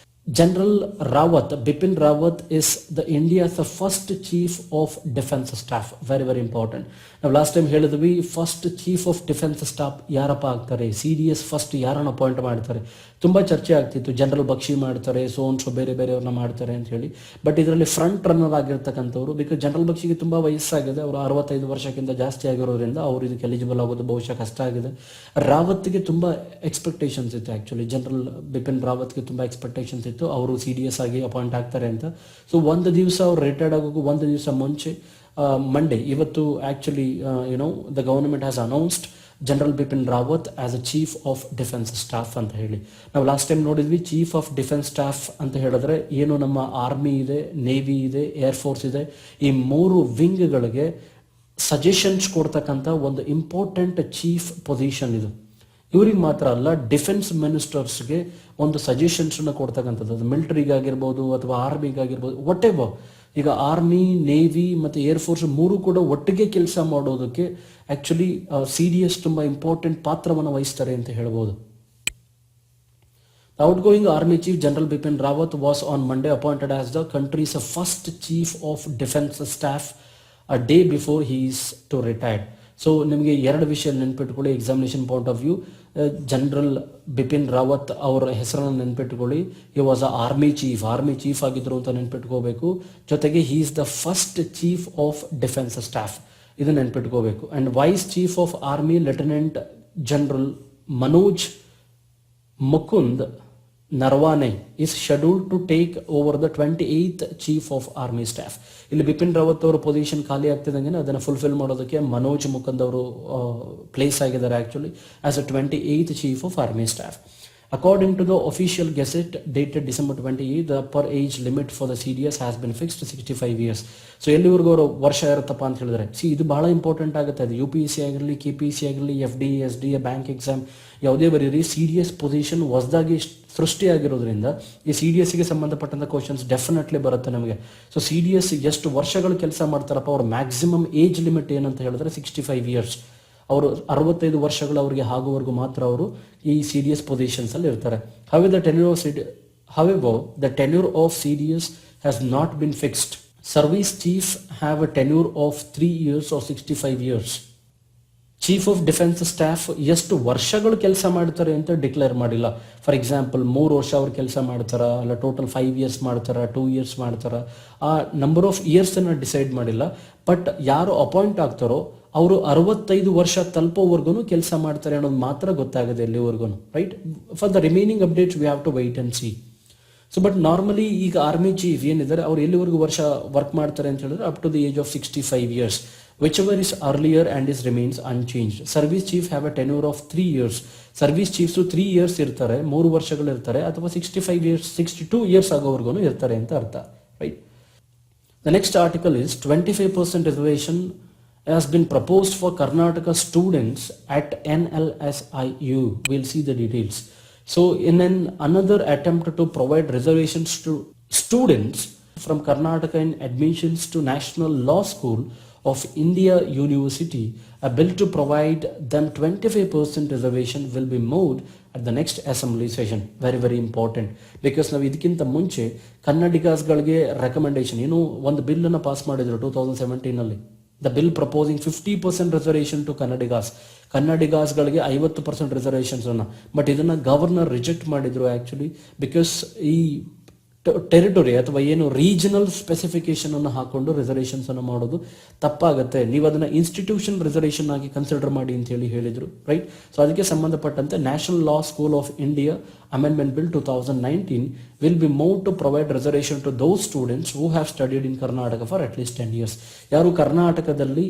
General Rawat, Bipin Rawat is the India's first chief of defense staff. Very very important. ನಾವು last time ಹೇಳಿದ್ವಿ first chief of defence staff ಯಾರಪ್ಪ ಆಗ್ತಾರೆ, CDS first ಯಾರನ್ನ appoint ಮಾಡ್ತಾರೆ. ತುಂಬ ಚರ್ಚೆ ಆಗ್ತಿತ್ತು, general Bakshi ಮಾಡ್ತಾರೆ, ಸೋ ಬೇರೆ ಬೇರೆಯವ್ರನ್ನ ಮಾಡ್ತಾರೆ ಅಂತ ಹೇಳಿ. ಬಟ್ ಇದರಲ್ಲಿ ಫ್ರಂಟ್ ರನ್ನರ್ ಆಗಿರ್ತಕ್ಕಂಥವ್ರು, ಬಿಕಾಸ್ ಜನರಲ್ ಬಕ್ಷಿಗೆ ತುಂಬ ವಯಸ್ಸಾಗಿದೆ, ಅವರು 65 ವರ್ಷಕ್ಕಿಂತ ಜಾಸ್ತಿ ಆಗಿರೋದ್ರಿಂದ ಅವರು ಇದಕ್ಕೆ ಎಲಿಜಿಬಲ್ ಆಗೋದು ಬಹುಶಃ ಕಷ್ಟ ಆಗಿದೆ. ರಾವತ್ಗೆ ತುಂಬ ಎಕ್ಸ್ಪೆಕ್ಟೇಷನ್ಸ್ ಇತ್ತು, ಆ್ಯಕ್ಚುಲಿ ಜನರಲ್ ಬಿಪಿನ್ ರಾವತ್ಗೆ ತುಂಬ ಎಕ್ಸ್ಪೆಕ್ಟೇಷನ್ಸ್ ಇತ್ತು, ಅವರು CDS ಆಗಿ ಅಪಾಯಿಂಟ್ ಆಗ್ತಾರೆ ಅಂತ. ಸೊ ಒಂದು ದಿವಸ ಅವ್ರು ರಿಟೈರ್ಡ್ ಆಗೋಕ್ಕೂ ಒಂದು ದಿವಸ ಮುಂಚೆ ಮಂಡೇ ಇವತ್ತು actually the government has announced general Bipin Rawat as a chief of defence staff ಅಂತ ಹೇಳಿ. ನಾವು ಲಾಸ್ಟ್ ಟೈಮ್ ನೋಡಿದ್ವಿ ಚೀಫ್ ಆಫ್ ಡಿಫೆನ್ಸ್ ಸ್ಟಾಫ್ ಅಂತ ಹೇಳಿದ್ರೆ ಏನು, ನಮ್ಮ ಆರ್ಮಿ ಇದೆ, ನೇವಿ ಇದೆ, ಏರ್ಫೋರ್ಸ್ ಇದೆ, ಈ 3 ವಿಂಗ್ಗಳಿಗೆ ಸಜೆಷನ್ಸ್ ಕೊಡ್ತಕ್ಕಂಥ ಒಂದು ಇಂಪಾರ್ಟೆಂಟ್ ಚೀಫ್ ಪೊಸಿಷನ್ ಇದು. ಇವ್ರಿಗೆ ಮಾತ್ರ ಅಲ್ಲ, ಡಿಫೆನ್ಸ್ ಮಿನಿಸ್ಟರ್ಸ್ಗೆ ಒಂದು ಸಜೆಷನ್ಸ್ನ ಕೊಡ್ತಕ್ಕಂಥದ್ದು, ಅದು ಮಿಲಿಟರಿಗಾಗಿರ್ಬೋದು ಅಥವಾ ಆರ್ಮಿಗಾಗಿರ್ಬೋದು, ವಾಟ್ ಎವರ್. ಈಗ ಆರ್ಮಿ, ನೇವಿ ಮತ್ತು ಏರ್ಫೋರ್ಸ್ 3 ಕೂಡ ಒಟ್ಟಿಗೆ ಕೆಲಸ ಮಾಡೋದಕ್ಕೆ ಆ್ಯಕ್ಚುಲಿ CDS ತುಂಬ ಇಂಪಾರ್ಟೆಂಟ್ ಪಾತ್ರವನ್ನು ವಹಿಸ್ತಾರೆ ಅಂತ ಹೇಳ್ಬೋದು. Outgoing Army Chief General Bipin Rawat was on Monday appointed as the country's first Chief of Defense Staff a day before he is to retire. So ನಿಮಗೆ 2 ವಿಷಯ ನೆನ್ಪಿಟ್ಕೊಳ್ಳಿ examination point of view. General Bipin Rawat ಅವರ ಹೆಸರನ್ನು ನೆನ್ಪಿಟ್ಕೊಳ್ಳಿ. He was a army chief ಆಗಿದ್ರು ಅಂತ ನೆನ್ಪಿಟ್ಕೋಬೇಕು. ಜೊತೆಗೆ he is the first chief of defence staff, ಇದು ನೆನ್ಪಿಟ್ಕೋಬೇಕು. And vice chief of army lieutenant general Manoj Mukund Naravane is scheduled to take over the 28th chief of army staff. ಇಲ್ಲಿ ಬಿಪಿನ್ ರಾವತ್ ಅವರ position ಖಾಲಿ ಆಗ್ತಿದ್ದಂಗೆ ಅದನ್ನು ಫುಲ್ಫಿಲ್ ಮಾಡೋದಕ್ಕೆ ಮನೋಜ್ ಮುಕುಂದ್ ಅವರು ಪ್ಲೇಸ್ ಆಗಿದ್ದಾರೆ actually as a 28th chief of army staff. According to the official gazette dated December 28, the upper age limit for the CDS has been fixed to 65 years. So ಎಲ್ಲಿವರೆಗೂ ಅವರು ವರ್ಷ ಇರುತ್ತಪ್ಪ ಅಂತ ಹೇಳಿದ್ರೆ, ಇದು ಬಹಳ ಇಂಪಾರ್ಟೆಂಟ್ ಆಗುತ್ತೆ. ಅದು UPSC ಆಗಿರಲಿ, KPSC ಆಗಿರಲಿ, FD, SD, ಬ್ಯಾಂಕ್ ಎಕ್ಸಾಮ್ ಯಾವುದೇ ಬರೀರಿ, CDS ಪೊಸಿಷನ್ ಹೊಸದಾಗಿ ಸೃಷ್ಟಿಯಾಗಿರೋದ್ರಿಂದ ಈ CDSಗೆ ಸಂಬಂಧಪಟ್ಟಂಥ ಕ್ವಶನ್ಸ್ ಡೆಫಿನೆಟ್ಲಿ ಬರುತ್ತೆ ನಮಗೆ. ಸೊ CDS ಎಷ್ಟು ವರ್ಷಗಳು ಕೆಲಸ ಮಾಡ್ತಾರಪ್ಪ, ಅವ್ರ ಮ್ಯಾಕ್ಸಿಮಮ್ ಏಜ್ ಲಿಮಿಟ್ ಏನಂತ ಹೇಳಿದ್ರೆ 65 ಇಯರ್ಸ್. ಅವರು 65 ವರ್ಷಗಳು ಅವರಿಗೆ ಆಗುವವರೆಗೂ ಮಾತ್ರ ಅವರು ಈ CDS ಪೊಸಿಷನ್ಸ್ ಅಲ್ಲಿ ಇರ್ತಾರೆ. However, the tenure of CDS has not been fixed. Service chiefs have a tenure of 3 years or 65 years. Chief of defence staff ಎಷ್ಟು ವರ್ಷಗಳು ಕೆಲಸ ಮಾಡ್ತಾರೆ ಅಂತ ಡಿಕ್ಲೇರ್ ಮಾಡಿಲ್ಲ. ಫಾರ್ ಎಕ್ಸಾಂಪಲ್ 3 ವರ್ಷ ಅವ್ರು ಕೆಲಸ ಮಾಡ್ತಾರ, ಅಲ್ಲ ಟೋಟಲ್ 5 ಇಯರ್ಸ್ ಮಾಡ್ತಾರ, 2 ಇಯರ್ಸ್ ಮಾಡ್ತಾರ, ಆ ನಂಬರ್ ಆಫ್ ಇಯರ್ಸ್ ಅನ್ನ ಡಿಸೈಡ್ ಮಾಡಿಲ್ಲ. ಬಟ್ ಯಾರು ಅಪಾಯಿಂಟ್ ಆಗ್ತಾರೋ ಅವರು 65 ವರ್ಷ ತಲುಪೋವರೆಗೂ ಕೆಲಸ ಮಾಡ್ತಾರೆ ಅನ್ನೋದು ಮಾತ್ರ ಗೊತ್ತಾಗಿದೆ ಎಲ್ಲಿವರೆಗೂ, right? For the remaining updates we have to wait and see. So but normally ಈಗ ಆರ್ಮಿ ಚೀಫ್ ಏನಿದ್ದಾರೆ ಅವ್ರು ಎಲ್ಲಿವರೆಗೂ ವರ್ಷ ವರ್ಕ್ ಮಾಡ್ತಾರೆ ಅಂತ ಹೇಳಿದ್ರೆ up to the age of 65 years, whichever is earlier and is remains unchanged. Service chief have a tenure of 3 years. Service chiefs 3 years ಇರ್ತಾರೆ, 3 ವರ್ಷಗಳು ಇರ್ತಾರೆ, ಅಥವಾ 65 years 62 years ಆಗೋವರೆಗೂ ಇರ್ತಾರೆ ಅಂತ ಅರ್ಥ, right? The next article is 25% reservation has been proposed for Karnataka students at NLSIU. We'll see the details. So in another attempt to provide reservations to students from Karnataka in admissions to National Law School of India University, a bill to provide them 25% reservation will be moved at the next assembly session. Very very important, because ನಾವು ಇದಕ್ಕಿಂತ ಮುಂಚೆ ಕನ್ನಡಿಗಾಸ್ಗಳಿಗೆ recommendation ಒಂದು bill ಅನ್ನು pass ಮಾಡಿದ್ರು 2017 ಅಲ್ಲಿ. The bill proposing 50% reservation to ಕನ್ನಡಿಗಾಸ್ಗಳಿಗೆ 50% reservations ಅನ್ನ. ಬಟ್ ಇದನ್ನ ಗವರ್ನರ್ ರಿಜೆಕ್ಟ್ ಮಾಡಿದ್ರು ಆಕ್ಚುಲಿ, ಬಿಕಾಸ್ ಈ ಟೆರಿಟರಿ ಅಥವಾ ಏನು ರೀಜನಲ್ ಸ್ಪೆಸಿಫಿಕೇಶನ್ ಅನ್ನು ಹಾಕೊಂಡು ರಿಸರ್ವೇಷನ್ಸ್ ಅನ್ನು ಮಾಡೋದು ತಪ್ಪಾಗುತ್ತೆ, ನೀವು ಅದನ್ನ ಇನ್ಸ್ಟಿಟ್ಯೂಷನ್ ರಿಸರ್ವೇಷನ್ ಆಗಿ ಕನ್ಸಿಡರ್ ಮಾಡಿ ಅಂತ ಹೇಳಿದ್ರು, ರೈಟ್? ಸೊ ಅದಕ್ಕೆ ಸಂಬಂಧಪಟ್ಟಂತೆ national law school of India amendment bill 2019 will be move to provide reservation to those students who have studied in Karnataka for at least 10 years. ಯಾರು ಕರ್ನಾಟಕದಲ್ಲಿ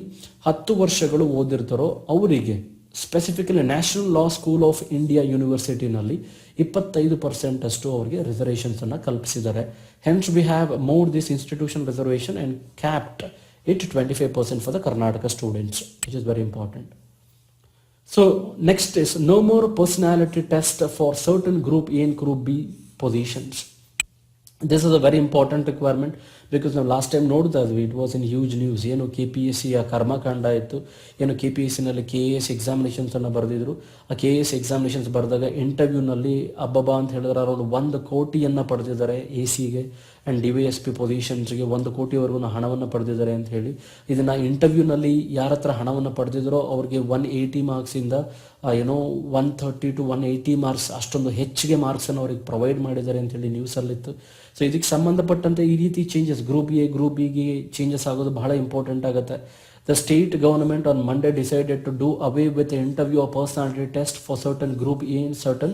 10 ವರ್ಷಗಳು ಓದಿರ್ತಾರೋ ಅವರಿಗೆ specifically national law school of India ಯೂನಿವರ್ಸಿಟಿನಲ್ಲಿ 25% ಅಷ್ಟು ಅವರಿಗೆ ರಿಸರ್ವೇಷನ್ಸ್ ಅನ್ನ ಕಲ್ಪಿಸಿದ್ದಾರೆ. Hence we have moved this institution reservation and capped it 25% for the Karnataka students, which is very important. So next is no more personality test for certain group A and group B positions. This is a very important requirement. Because ನಾವು last time ನೋಡ್ತಾ ಇದ್ವಿ, it was in huge news. ಏನು KPSC ಕರ್ಮಕಾಂಡ ಇತ್ತು, ಏನು KPSCನಲ್ಲಿ KAS ಎಕ್ಸಾಮಿನೇಷನ್ಸನ್ನು ಬರೆದಿದ್ರು. ಆ KAS examinations ಬರೆದಾಗ ಇಂಟರ್ವ್ಯೂನಲ್ಲಿ ಅಬ್ಬಬ್ಬಾ ಅಂತ ಹೇಳಿದ್ರೆ ಅರೌಂಡ್ 1 ಕೋಟಿಯನ್ನು ಪಡೆದಿದ್ದಾರೆ ACಗೆ ಆ್ಯಂಡ್ DYSP ಪೊಸಿಷನ್ಸ್ಗೆ 1 ಕೋಟಿವರೆಗೂ ಹಣವನ್ನು ಪಡೆದಿದ್ದಾರೆ ಅಂತ ಹೇಳಿ. ಇದನ್ನು ಇಂಟರ್ವ್ಯೂನಲ್ಲಿ ಯಾರ ಹತ್ರ ಹಣವನ್ನು ಪಡೆದಿದ್ರೋ ಅವ್ರಿಗೆ 180 ಮಾರ್ಕ್ಸಿಂದ 130 to 180 ಮಾರ್ಕ್ಸ್ ಅಷ್ಟೊಂದು ಹೆಚ್ಚಿಗೆ ಮಾರ್ಕ್ಸನ್ನು ಅವ್ರಿಗೆ ಪ್ರೊವೈಡ್ ಮಾಡಿದ್ದಾರೆ ಅಂತ ಹೇಳಿ ನ್ಯೂಸಲ್ಲಿತ್ತು. ಸೊ ಇದಕ್ಕೆ ಸಂಬಂಧಪಟ್ಟಂತೆ ಈ ರೀತಿ ಚೇಂಜಸ್ ಗ್ರೂಪ್ A ಗ್ರೂಪ್ Bಗೆ ಚೇಂಜಸ್ ಆಗೋದು ಬಹಳ ಇಂಪಾರ್ಟೆಂಟ್ ಆಗುತ್ತೆ. The state government on Monday decided to do away with the interview or personality test for certain group A and certain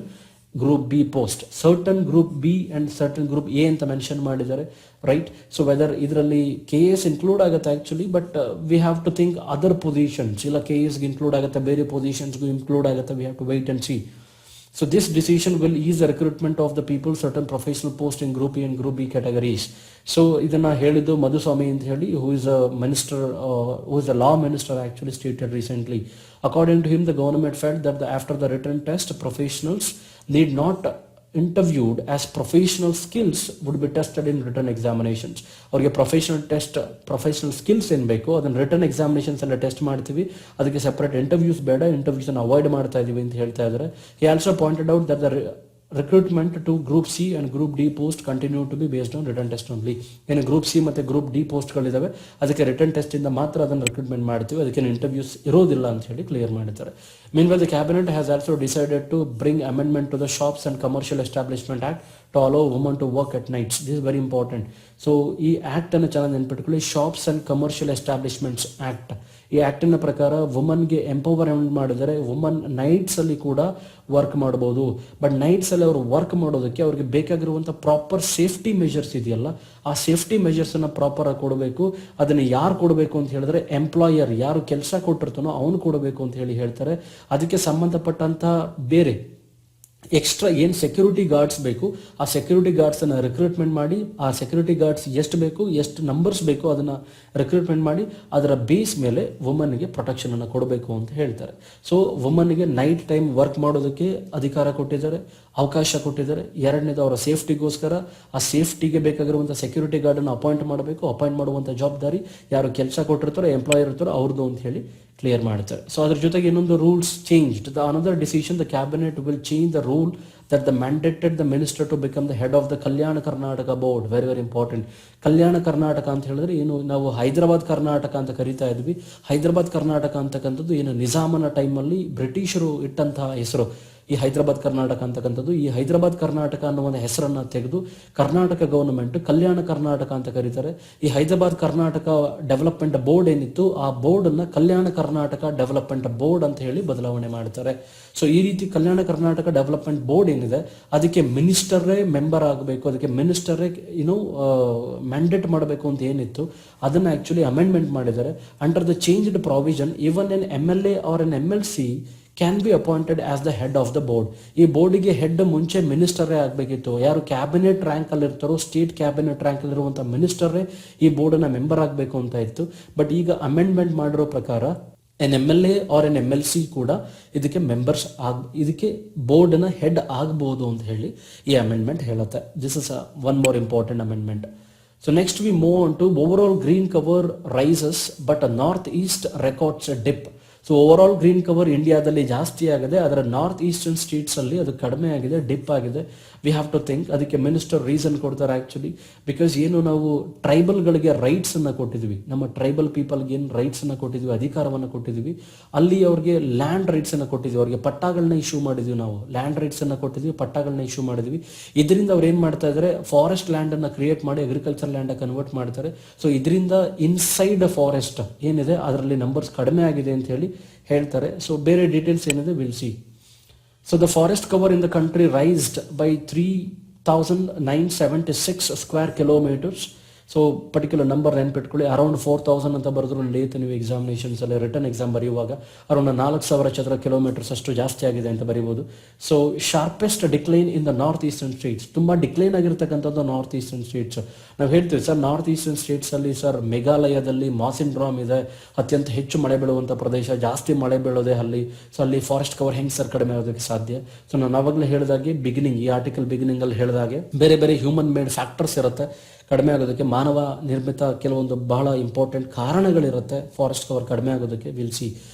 group B post. Certain group B and certain group A ಅಂತ mention ಮಾಡಿದ್ದಾರೆ, right. So whether ಇದರಲ್ಲಿ KS include ಆಗುತ್ತೆ actually, but we have to think other positions. ಇಲ್ಲ KSಗೆ include ಆಗುತ್ತೆ, ಬೇರೆ ಪೊಸಿಷನ್ಸ್ಗೂ include ಆಗುತ್ತೆ. We have to wait and see. So this decision will ease the recruitment of the people certain professional posts in group A and group B categories. So ಇದನ್ನ ಹೇಳಿದ್ದು ಮಧುಸ್ವಾಮಿ ಅಂತ ಹೇಳಿ, who is a minister, who is a law minister actually, stated recently. According to him, the government felt that after the written test, professionals need not interviewed as professional skills would be tested in written examinations. ಅವ್ರಿಗೆ professional skills ಏನು ಬೇಕು ಅದನ್ನು return examinations ಎಲ್ಲ test ಮಾಡ್ತೀವಿ, ಅದಕ್ಕೆ separate interviews ಬೇಡ, ಇಂಟರ್ವ್ಯೂಸನ್ನು avoid ಮಾಡ್ತಾ ಇದೀವಿ ಅಂತ ಹೇಳ್ತಾ ಇದ್ದಾರೆ. He also pointed out that the recruitment to group C and group D post continue to be based on written test only. ಏನು ಗ್ರೂಪ್ ಸಿ ಮತ್ತು ಗ್ರೂಪ್ ಡಿ ಪೋಸ್ಟ್ಗಳಿದ್ದಾವೆ, ಅದಕ್ಕೆ ರಿಟರ್ನ್ ಟೆಸ್ಟಿಂದ ಮಾತ್ರ ಅದನ್ನು ರಿಕ್ರೂಟ್ಮೆಂಟ್ ಮಾಡ್ತೀವಿ, ಅದಕ್ಕೆ ಇಂಟರ್ವ್ಯೂಸ್ ಇರೋದಿಲ್ಲ ಅಂತ ಹೇಳಿ ಕ್ಲಿಯರ್ ಮಾಡಿದ್ದಾರೆ. Meanwhile, the cabinet has also decided to bring amendment to the Shops and Commercial Establishment Act to allow women to work at nights. This is very important. So ಈ act ಅನ್ನು ಚೆನ್ನಾಗಿ ನೆನ್ಪಿಟ್ಕೊಳ್ಳಿ. Shops and commercial establishments act, ಈ ಆ್ಯಕ್ಟಿನ ಪ್ರಕಾರ ವುಮನ್ಗೆ empowerment ಮಾಡಿದರೆ woman ನೈಟ್ಸಲ್ಲಿ ಕೂಡ work ಮಾಡ್ಬೋದು. But ನೈಟ್ಸಲ್ಲಿ ಅವರು ವರ್ಕ್ ಮಾಡೋದಕ್ಕೆ ಅವ್ರಿಗೆ ಬೇಕಾಗಿರುವಂಥ ಪ್ರಾಪರ್ ಸೇಫ್ಟಿ ಮೆಷರ್ಸ್ ಇದೆಯಲ್ಲ, ಆ ಸೇಫ್ಟಿ ಮೆಷರ್ಸನ್ನು ಪ್ರಾಪರಾಗಿ ಕೊಡಬೇಕು. ಅದನ್ನು ಯಾರು ಕೊಡಬೇಕು ಅಂತ ಹೇಳಿದ್ರೆ ಎಂಪ್ಲಾಯರ್, ಯಾರು ಕೆಲಸ ಕೊಟ್ಟಿರ್ತಾನೋ ಅವನು ಕೊಡಬೇಕು ಅಂತ ಹೇಳಿ ಹೇಳ್ತಾರೆ. ಅದಕ್ಕೆ ಸಂಬಂಧಪಟ್ಟಂಥ ಬೇರೆ ಎಕ್ಸ್ಟ್ರಾ ಏನು ಸೆಕ್ಯೂರಿಟಿ ಗಾರ್ಡ್ಸ್ ಬೇಕು, ಆ ಸೆಕ್ಯೂರಿಟಿ ಗಾರ್ಡ್ಸನ್ನು ರಿಕ್ರೂಟ್ಮೆಂಟ್ ಮಾಡಿ, ಆ ಸೆಕ್ಯೂರಿಟಿ ಗಾರ್ಡ್ಸ್ ಎಷ್ಟು ಬೇಕು, ಎಷ್ಟು ನಂಬರ್ಸ್ ಬೇಕು ಅದನ್ನು ರಿಕ್ರೂಟ್ಮೆಂಟ್ ಮಾಡಿ, ಅದರ ಬೇಸ್ ಮೇಲೆ ವುಮನ್ಗೆ ಪ್ರೊಟೆಕ್ಷನನ್ನು ಕೊಡಬೇಕು ಅಂತ ಹೇಳ್ತಾರೆ. ಸೊ ವುಮನ್ಗೆ ನೈಟ್ ಟೈಮ್ ವರ್ಕ್ ಮಾಡೋದಕ್ಕೆ ಅಧಿಕಾರ ಕೊಟ್ಟಿದ್ದಾರೆ, ಅವಕಾಶ ಕೊಟ್ಟಿದ್ದಾರೆ. ಎರಡನೇದು ಅವರ ಸೇಫ್ಟಿಗೋಸ್ಕರ ಆ ಸೇಫ್ಟಿಗೆ ಬೇಕಾಗಿರುವಂಥ ಸೆಕ್ಯೂರಿಟಿ ಗಾರ್ಡನ್ನು ಅಪಾಯಿಂಟ್ ಮಾಡಬೇಕು. ಅಪಾಯಿಂಟ್ ಮಾಡುವಂಥ ಜವಾಬ್ದಾರಿ ಯಾರು ಕೆಲಸ ಕೊಟ್ಟಿರ್ತಾರೋ, ಎಂಪ್ಲಾಯರ್ ಇರ್ತಾರೋ ಅವ್ರದ್ದು ಅಂತ ಹೇಳಿ ಕ್ಲಿಯರ್ ಮಾಡ್ತಾರೆ. ಸೊ ಅದ್ರ ಜೊತೆಗೆ ಇನ್ನೊಂದು rules changed. The another decision, the cabinet will change the rule that the mandated the minister to become the head of the Kalyana Karnataka board. Very very important. Kalyana Karnataka ಅಂತ ಹೇಳಿದ್ರೆ ಏನು, ನಾವು ಹೈದರಾಬಾದ್ ಕರ್ನಾಟಕ ಅಂತ ಕರಿತಾ ಇದ್ವಿ. ಹೈದರಾಬಾದ್ ಕರ್ನಾಟಕ ಅಂತಕ್ಕಂಥದ್ದು ಏನು ನಿಜಾಮನ ಟೈಮಲ್ಲಿ ಬ್ರಿಟಿಷರು ಇಟ್ಟಂತಹ ಹೆಸರು ಈ ಹೈದರಾಬಾದ್ ಕರ್ನಾಟಕ ಅಂತಕ್ಕಂಥದ್ದು. ಈ ಹೈದರಾಬಾದ್ ಕರ್ನಾಟಕ ಅನ್ನೋ ಒಂದು ಹೆಸರನ್ನ ತೆಗೆದು ಕರ್ನಾಟಕ ಗವರ್ನಮೆಂಟ್ ಕಲ್ಯಾಣ ಕರ್ನಾಟಕ ಅಂತ ಕರೀತಾರೆ. ಈ ಹೈದರಾಬಾದ್ ಕರ್ನಾಟಕ ಡೆವಲಪ್ಮೆಂಟ್ ಬೋರ್ಡ್ ಏನಿತ್ತು, ಆ ಬೋರ್ಡ್ ಅನ್ನ ಕಲ್ಯಾಣ ಕರ್ನಾಟಕ ಡೆವಲಪ್ಮೆಂಟ್ ಬೋರ್ಡ್ ಅಂತ ಹೇಳಿ ಬದಲಾವಣೆ ಮಾಡ್ತಾರೆ. ಸೊ ಈ ರೀತಿ ಕಲ್ಯಾಣ ಕರ್ನಾಟಕ ಡೆವಲಪ್ಮೆಂಟ್ ಬೋರ್ಡ್ ಏನಿದೆ ಅದಕ್ಕೆ ಮಿನಿಸ್ಟರೇ ಮೆಂಬರ್ ಆಗಬೇಕು, ಅದಕ್ಕೆ ಮಿನಿಸ್ಟರೇ ಮ್ಯಾಂಡೇಟ್ ಮಾಡಬೇಕು ಅಂತ ಏನಿತ್ತು ಅದನ್ನ ಆಕ್ಚುಲಿ ಅಮೆಂಡ್ಮೆಂಟ್ ಮಾಡಿದ್ದಾರೆ. Under the changed provision, even an MLA or an MLC can be appointed as the head of the board. ಈ ಬೋರ್ಡಿಗೆ ಹೆಡ್ ಮುಂಚೆ ಮಿನಿಸ್ಟರೇ ಆಗಬೇಕಿತ್ತು. ಯಾರು ಕ್ಯಾಬಿನೆಟ್ ರ್ಯಾಂಕ್ ಅಲ್ಲಿ ಇರ್ತಾರೋ, ಸ್ಟೇಟ್ ಕ್ಯಾಬಿನೆಟ್ ರ್ಯಾಂಕ್ ಅಲ್ಲಿರುವಂಥ ಮಿನಿಸ್ಟರೇ ಈ ಬೋರ್ಡನ್ನ ಮೆಂಬರ್ ಆಗಬೇಕು ಅಂತ ಇತ್ತು. ಬಟ್ ಈಗ ಅಮೆಂಡ್ಮೆಂಟ್ ಮಾಡಿರೋ ಪ್ರಕಾರ an MLA or an MLC ಕೂಡ ಇದಕ್ಕೆ ಮೆಂಬರ್ಸ್ ಇದಕ್ಕೆ ಬೋರ್ಡ್ನ ಹೆಡ್ ಆಗ್ಬೋದು ಅಂತ ಹೇಳಿ ಈ ಅಮೆಂಡ್ಮೆಂಟ್ ಹೇಳುತ್ತೆ. This is one more important amendment. So next we move on to overall green cover rises but north east records a dip. So overall green cover ಇಂಡಿಯಾದಲ್ಲಿ ಜಾಸ್ತಿ ಆಗಿದೆ, ಅದರ ನಾರ್ತ್ ಈಸ್ಟರ್ನ್ ಸ್ಟೇಟ್ಸ್ ಅಲ್ಲಿ ಅದು ಕಡಿಮೆ ಆಗಿದೆ, ಡಿಪ್ ಆಗಿದೆ. We have to think. ಅದಕ್ಕೆ ಮಿನಿಸ್ಟರ್ ರೀಸನ್ ಕೊಡ್ತಾರೆ ಆಕ್ಚುಲಿ, ಬಿಕಾಸ್ ಏನು ನಾವು ಟ್ರೈಬಲ್ಗಳಿಗೆ ರೈಟ್ಸ್ ಅನ್ನ ಕೊಟ್ಟಿದ್ವಿ, ನಮ್ಮ ಟ್ರೈಬಲ್ ಪೀಪಲ್ಗೆ ಏನು ರೈಟ್ಸ್ ಅನ್ನ ಕೊಟ್ಟಿದ್ವಿ, ಅಧಿಕಾರವನ್ನು ಕೊಟ್ಟಿದ್ವಿ, ಅಲ್ಲಿ ಅವ್ರಿಗೆ ಲ್ಯಾಂಡ್ ರೈಟ್ಸ್ ಅನ್ನ ಕೊಟ್ಟಿದ್ವಿ, ಅವ್ರಿಗೆ ಪಟ್ಟಾಗಳನ್ನ ಇಶ್ಯೂ ಮಾಡಿದ್ವಿ, ನಾವು ಲ್ಯಾಂಡ್ ರೈಟ್ಸ್ ಅನ್ನ ಕೊಟ್ಟಿದ್ವಿ, ಪಟ್ಟಾಗಳನ್ನ ಇಶ್ಯೂ ಮಾಡಿದ್ವಿ. ಇದರಿಂದ ಅವ್ರು ಏನ್ ಮಾಡ್ತಾ ಇದ್ದಾರೆ, ಫಾರೆಸ್ಟ್ ಲ್ಯಾಂಡ್ ಅನ್ನ ಕ್ರಿಯೇಟ್ ಮಾಡಿ ಅಗ್ರಿಕಲ್ಚರ್ ಲ್ಯಾಂಡ್ ಕನ್ವರ್ಟ್ ಮಾಡ್ತಾರೆ. ಸೊ ಇದರಿಂದ ಇನ್ಸೈಡ್ ಫಾರೆಸ್ಟ್ ಏನಿದೆ ಅದರಲ್ಲಿ ನಂಬರ್ಸ್ ಕಡಿಮೆ ಆಗಿದೆ ಅಂತ ಹೇಳಿ ಹೇಳ್ತಾರೆ. ಸೊ ಬೇರೆ ಡೀಟೇಲ್ಸ್ ಏನಿದೆ we'll see. So the forest cover in the country raised by 3,976 square kilometres. So particular number ನೆನ್ಪಿಟ್ಕೊಳ್ಳಿ, ಅರೌಂಡ್ 4,000 ಅಂತ ಬರೆದ್ರು ನಡೆಯುತ್ತೆ ನೀವು ಎಕ್ಸಾಮಿನೇಷನ್ಸ್ ಅಲ್ಲಿ ರಿಟರ್ನ್ ಎಕ್ಸಾಮ್ ಬರೆಯುವಾಗ. ಅರೌಂಡ್ 4,000 ಚದರ ಕಿಲೋಮೀಟರ್ಸ್ ಅಷ್ಟು ಜಾಸ್ತಿ ಆಗಿದೆ ಅಂತ ಬರೀಬಹುದು. So sharpest decline in the north eastern states, ತುಂಬಾ ಡಿಕ್ಲೈನ್ ಆಗಿರ್ತಕ್ಕಂಥದ್ದು ನಾರ್ತ್ ಈಸ್ಟರ್ನ್ ಸ್ಟೇಟ್ಸ್. ನಾವು ಹೇಳ್ತೀವಿ ಸರ್ ನಾರ್ತ್ ಈಸ್ಟರ್ನ್ ಸ್ಟೇಟ್ಸ್ ಅಲ್ಲಿ ಸರ್ ಮೇಘಾಲಯದಲ್ಲಿ ಮಾಸಿನ್ಡ್ರಾಮ್ ಇದೆ, ಅತ್ಯಂತ ಹೆಚ್ಚು ಮಳೆ ಬೀಳುವಂಥ ಪ್ರದೇಶ, ಜಾಸ್ತಿ ಮಳೆ ಬೀಳೋದೆ ಅಲ್ಲಿ. ಸೊ ಅಲ್ಲಿ ಫಾರೆಸ್ಟ್ ಕವರ್ ಹೆಂಗೆ ಸರ್ ಕಡಿಮೆ ಆಗೋದಕ್ಕೆ ಸಾಧ್ಯ? ಸೊ ನಾನು ಅವಾಗಲೇ ಹೇಳಿದಾಗೆ ಬಿಗಿನಿಂಗ್, ಈ ಆರ್ಟಿಕಲ್ ಬಿಗಿನಿಂಗ್ ಅಲ್ಲಿ ಹೇಳಿದಾಗೆ ಬೇರೆ ಬೇರೆ ಹ್ಯೂಮನ್ ಮೇಡ್ ಫ್ಯಾಕ್ಟರ್ಸ್ ಇರುತ್ತೆ. ಕಡಿಮೆ ಆಗೋದಕ್ಕೆ ಮಾನವ ನಿರ್ಮಿತ ಕೆಲವೊಂದು ಬಹಳ ಇಂಪಾರ್ಟೆಂಟ್ ಕಾರಣಗಳಿರುತ್ತೆ ಫಾರೆಸ್ಟ್ ಕವರ್ ಕಡಿಮೆ ಆಗೋದಕ್ಕೆ. We'll see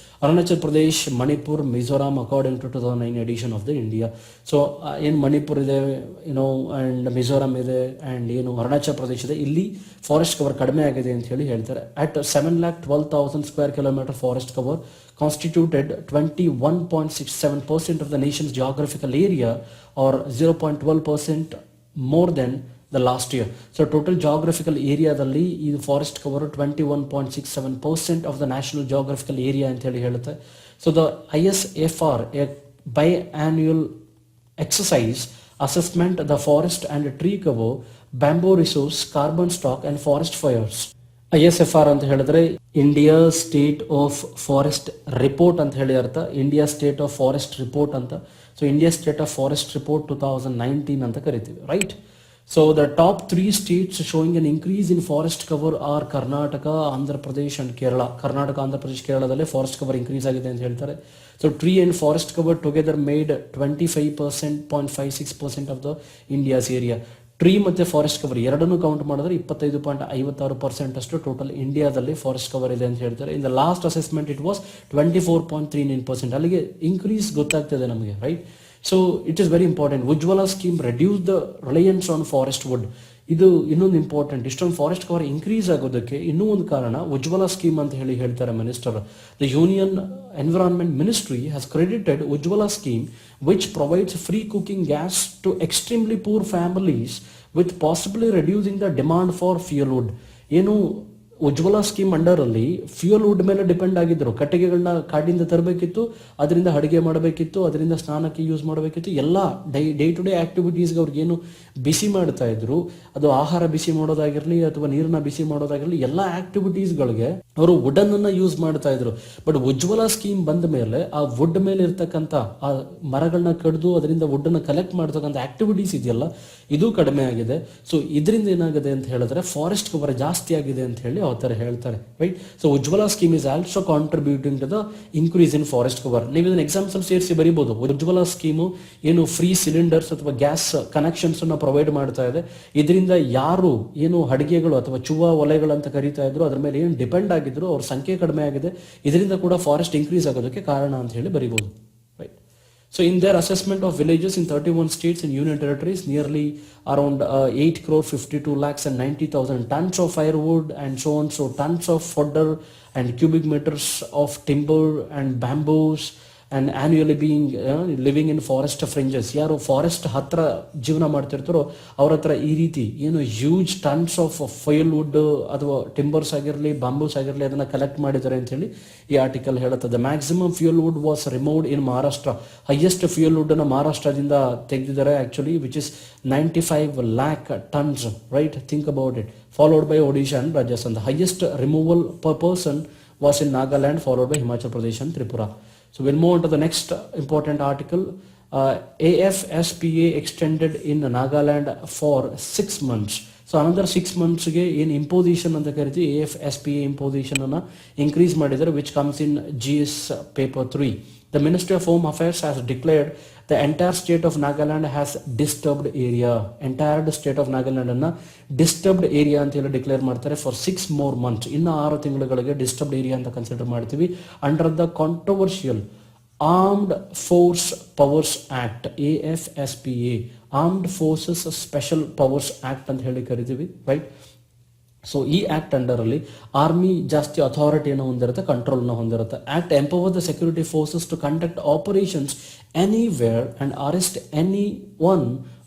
Arunachal Pradesh, Manipur, Mizoram according to 2009 edition of the India. So ಏನು ಮಣಿಪುರ್ ಇದೆ ಆ್ಯಂಡ್ ಮಿಜೋರಾಂ ಇದೆ ಆ್ಯಂಡ್ ಏನು ಅರುಣಾಚಲ್ ಪ್ರದೇಶ ಇದೆ, ಇಲ್ಲಿ ಫಾರೆಸ್ಟ್ ಕವರ್ ಕಡಿಮೆ ಆಗಿದೆ ಅಂತ ಹೇಳಿ ಹೇಳ್ತಾರೆ. At 7,12,000 square kilometre forest cover constituted 21.67% of the nation's geographical area or 0.12% more than the last year. So total geographical area ದಲ್ಲಿ ಈ forest cover 21.67% of the national geographical area ಅಂತ ಹೇಳಿ ಹೇಳುತ್ತೆ. So the ISFR, a biannual exercise, assessment the forest and tree cover, bamboo resource, carbon stock and forest fires. ISFR ಅಂತ ಹೇಳಿದ್ರೆ India state of forest report ಅಂತ ಹೇಳಿ ಅರ್ಥ. India state of forest report ಅಂತ. So India state of forest report 2019 ಅಂತ ಕರಿತೀವಿ, right? So the top 3 states showing an increase in forest cover are Karnataka, Andhra Pradesh and Kerala. Karnataka, Andhra Pradesh, ಕೇರಳದಲ್ಲಿ forest cover increase ಆಗಿದೆ ಅಂತ ಹೇಳ್ತಾರೆ. So tree and forest cover together made 25.56% of the India's area. Tree ಮತ್ತು forest cover ಎರಡನ್ನೂ count ಮಾಡಿದ್ರೆ 25.56% ಅಷ್ಟು total ಇಂಡಿಯಾದಲ್ಲಿ forest cover ಇದೆ ಅಂತ ಹೇಳ್ತಾರೆ. In the last assessment it was 24.39%. ಅಲ್ಲಿಗೆ ಇನ್ಕ್ರೀಸ್ ಗೊತ್ತಾಗ್ತದೆ ನಮಗೆ, right? So it is very important. Ujjwala scheme reduce the reliance on forest wood. ಇದು ಇನ್ನೊಂದು ಇಂಪಾರ್ಟೆಂಟ್. ಇಷ್ಟೊಂದು ಫಾರೆಸ್ಟ್ ಕವರ್ ಇನ್ಕ್ರೀಸ್ ಆಗೋದಕ್ಕೆ ಇನ್ನೂ ಒಂದು ಕಾರಣ ಉಜ್ವಲ ಸ್ಕೀಮ್ ಅಂತ ಹೇಳಿ ಹೇಳ್ತಾರೆ minister. The union environment ministry has credited Ujjwala scheme which provides free cooking gas to extremely poor families with possibly reducing the demand for fuel wood. ಏನು ಉಜ್ವಲ scheme under ಅಲ್ಲಿ fuel wood ಮೇಲೆ depend ಆಗಿದ್ರು. ಕಟ್ಟಿಗೆಗಳನ್ನ ಕಾಡಿಂದ ತರಬೇಕಿತ್ತು, ಅದರಿಂದ ಅಡುಗೆ ಮಾಡಬೇಕಿತ್ತು, ಅದರಿಂದ ಸ್ನಾನಕ್ಕೆ use ಮಾಡಬೇಕಿತ್ತು. ಎಲ್ಲ ಡೇ ಟು ಡೇ ಆಕ್ಟಿವಿಟೀಸ್ಗೆ ಅವ್ರಿಗೇನು ಬಿಸಿ ಮಾಡ್ತಾ ಇದ್ರು, ಅದು ಆಹಾರ ಬಿಸಿ ಮಾಡೋದಾಗಿರಲಿ ಅಥವಾ ನೀರನ್ನ ಬಿಸಿ ಮಾಡೋದಾಗಿರಲಿ, ಎಲ್ಲ ಆಕ್ಟಿವಿಟೀಸ್ಗಳಿಗೆ ಅವರು ವುಡನ್ನ ಯೂಸ್ ಮಾಡ್ತಾ ಇದ್ರು. ಬಟ್ ಉಜ್ವಲ ಸ್ಕೀಮ್ ಬಂದ ಮೇಲೆ ಆ ವುಡ್ ಮೇಲೆ ಇರ್ತಕ್ಕಂಥ ಆ ಮರಗಳನ್ನ ಕಡಿದು ಅದರಿಂದ ವುಡ್ಡನ್ನ ಕಲೆಕ್ಟ್ ಮಾಡ್ತಕ್ಕಂಥ ಆಕ್ಟಿವಿಟೀಸ್ ಇದೆಯಲ್ಲ, ಇದು ಕಡಿಮೆ ಆಗಿದೆ. ಸೊ ಇದರಿಂದ ಏನಾಗಿದೆ ಅಂತ ಹೇಳಿದ್ರೆ ಫಾರೆಸ್ಟ್ ಕವರ್ ಜಾಸ್ತಿ ಆಗಿದೆ ಅಂತ ಹೇಳಿ ಅವತರ ಹೇಳ್ತಾರೆ, right? So Ujjwala scheme is also contributing to the increase in forest cover. ನೀವು ಇದನ್ನ ಎಕ್ಸಾಮ್ಸ್ ಅಲ್ಲಿ ಸೇರಿಸಿ ಬರೀಬಹುದು. ಉಜ್ವಲ ಸ್ಕೀಮು ಏನು ಫ್ರೀ ಸಿಲಿಂಡರ್ಸ್ ಅಥವಾ ಗ್ಯಾಸ್ ಕನೆಕ್ಷನ್ಸ್ ಅನ್ನ ಪ್ರೊವೈಡ್ ಮಾಡ್ತಾ ಇದೆ. ಇದರಿಂದ ಯಾರು ಏನು ಅಡಿಗೆಗಳು ಅಥವಾ ಚುವ್ವ ಒಲೆಗಳು ಅಂತ ಕರೀತಾ ಇದ್ರು, ಅದ್ರ ಮೇಲೆ ಏನು ಡಿಪೆಂಡ್ ಆಗಿದ್ರು, ಅವ್ರ ಸಂಖ್ಯೆ ಕಡಿಮೆ ಆಗಿದೆ. ಇದರಿಂದ ಕೂಡ ಫಾರೆಸ್ಟ್ ಇನ್ಕ್ರೀಸ್ ಆಗೋದಕ್ಕೆ ಕಾರಣ ಅಂತ ಹೇಳಿ ಬರೀಬಹುದು, right? So in their assessment of villages in 31 states and union territories, nearly around 8,52,90,000 tons of firewood and so on, so tons of fodder and cubic meters of timber and bamboos and annually being living in forest fringes. ಯಾರು forest ಹತ್ರ ಜೀವನ ಮಾಡ್ತಿರ್ತಾರೋ ಅವ್ರ ಹತ್ರ ಈ ರೀತಿ ಏನು huge tons of fuel wood ಅಥವಾ ಟಿಂಬರ್ಸ್ ಆಗಿರಲಿ, ಬಾಂಬೂಸ್ ಆಗಿರಲಿ, ಅದನ್ನ ಕಲೆಕ್ಟ್ ಮಾಡಿದ್ದಾರೆ ಅಂತ ಹೇಳಿ ಈ ಆರ್ಟಿಕಲ್ ಹೇಳುತ್ತದೆ. Maximum fuel wood was removed in Maharashtra. Highest fuel wood ಅನ್ನು ಮಹಾರಾಷ್ಟ್ರದಿಂದ ತೆಗೆದಿದ್ದಾರೆ actually, which is 95 lakh tons, right? Think about it. Followed by Odisha and Rajasthan. The highest removal per person was in Nagaland, followed by Himachal Pradesh and Tripura. So we'll move on to the next important article. AFSPA extended in Nagaland for 6 months. So another 6 months ಗೆ ಏನು imposition ಅಂತ ಕರಿತೀವಿ, AFSPA imposition ಅನ್ನ increase ಮಾಡಿದ್ದಾರೆ, which comes in GS paper 3. The Ministry of Home Affairs has declared the entire state of Nagaland has disturbed area. Entire state of Nagaland ಅನ್ನ disturbed area ಅಂತ ಹೇಳಿ declare ಮಾಡ್ತಾರೆ for 6 more months. ಇನ್ನು 6 ತಿಂಗಳುಗಳಿಗೆ disturbed area ಅಂತ consider ಮಾಡ್ತೀವಿ under the controversial Armed Force Powers Act, AFSPA, Armed Forces Special Powers Act ಅಂತ ಹೇಳಿ ಕರಿತೀವಿ, ರೈಟ್? ಸೊ ಈ ಆಕ್ಟ್ ಅಂಡರ್ ಅಲ್ಲಿ ಆರ್ಮಿ ಜಾಸ್ತಿ ಅಥಾರಿಟಿಯನ್ನು ಹೊಂದಿರುತ್ತೆ, ಕಂಟ್ರೋಲ್ನ ಹೊಂದಿರುತ್ತೆ. Act empower the security forces to conduct operations anywhere and arrest any one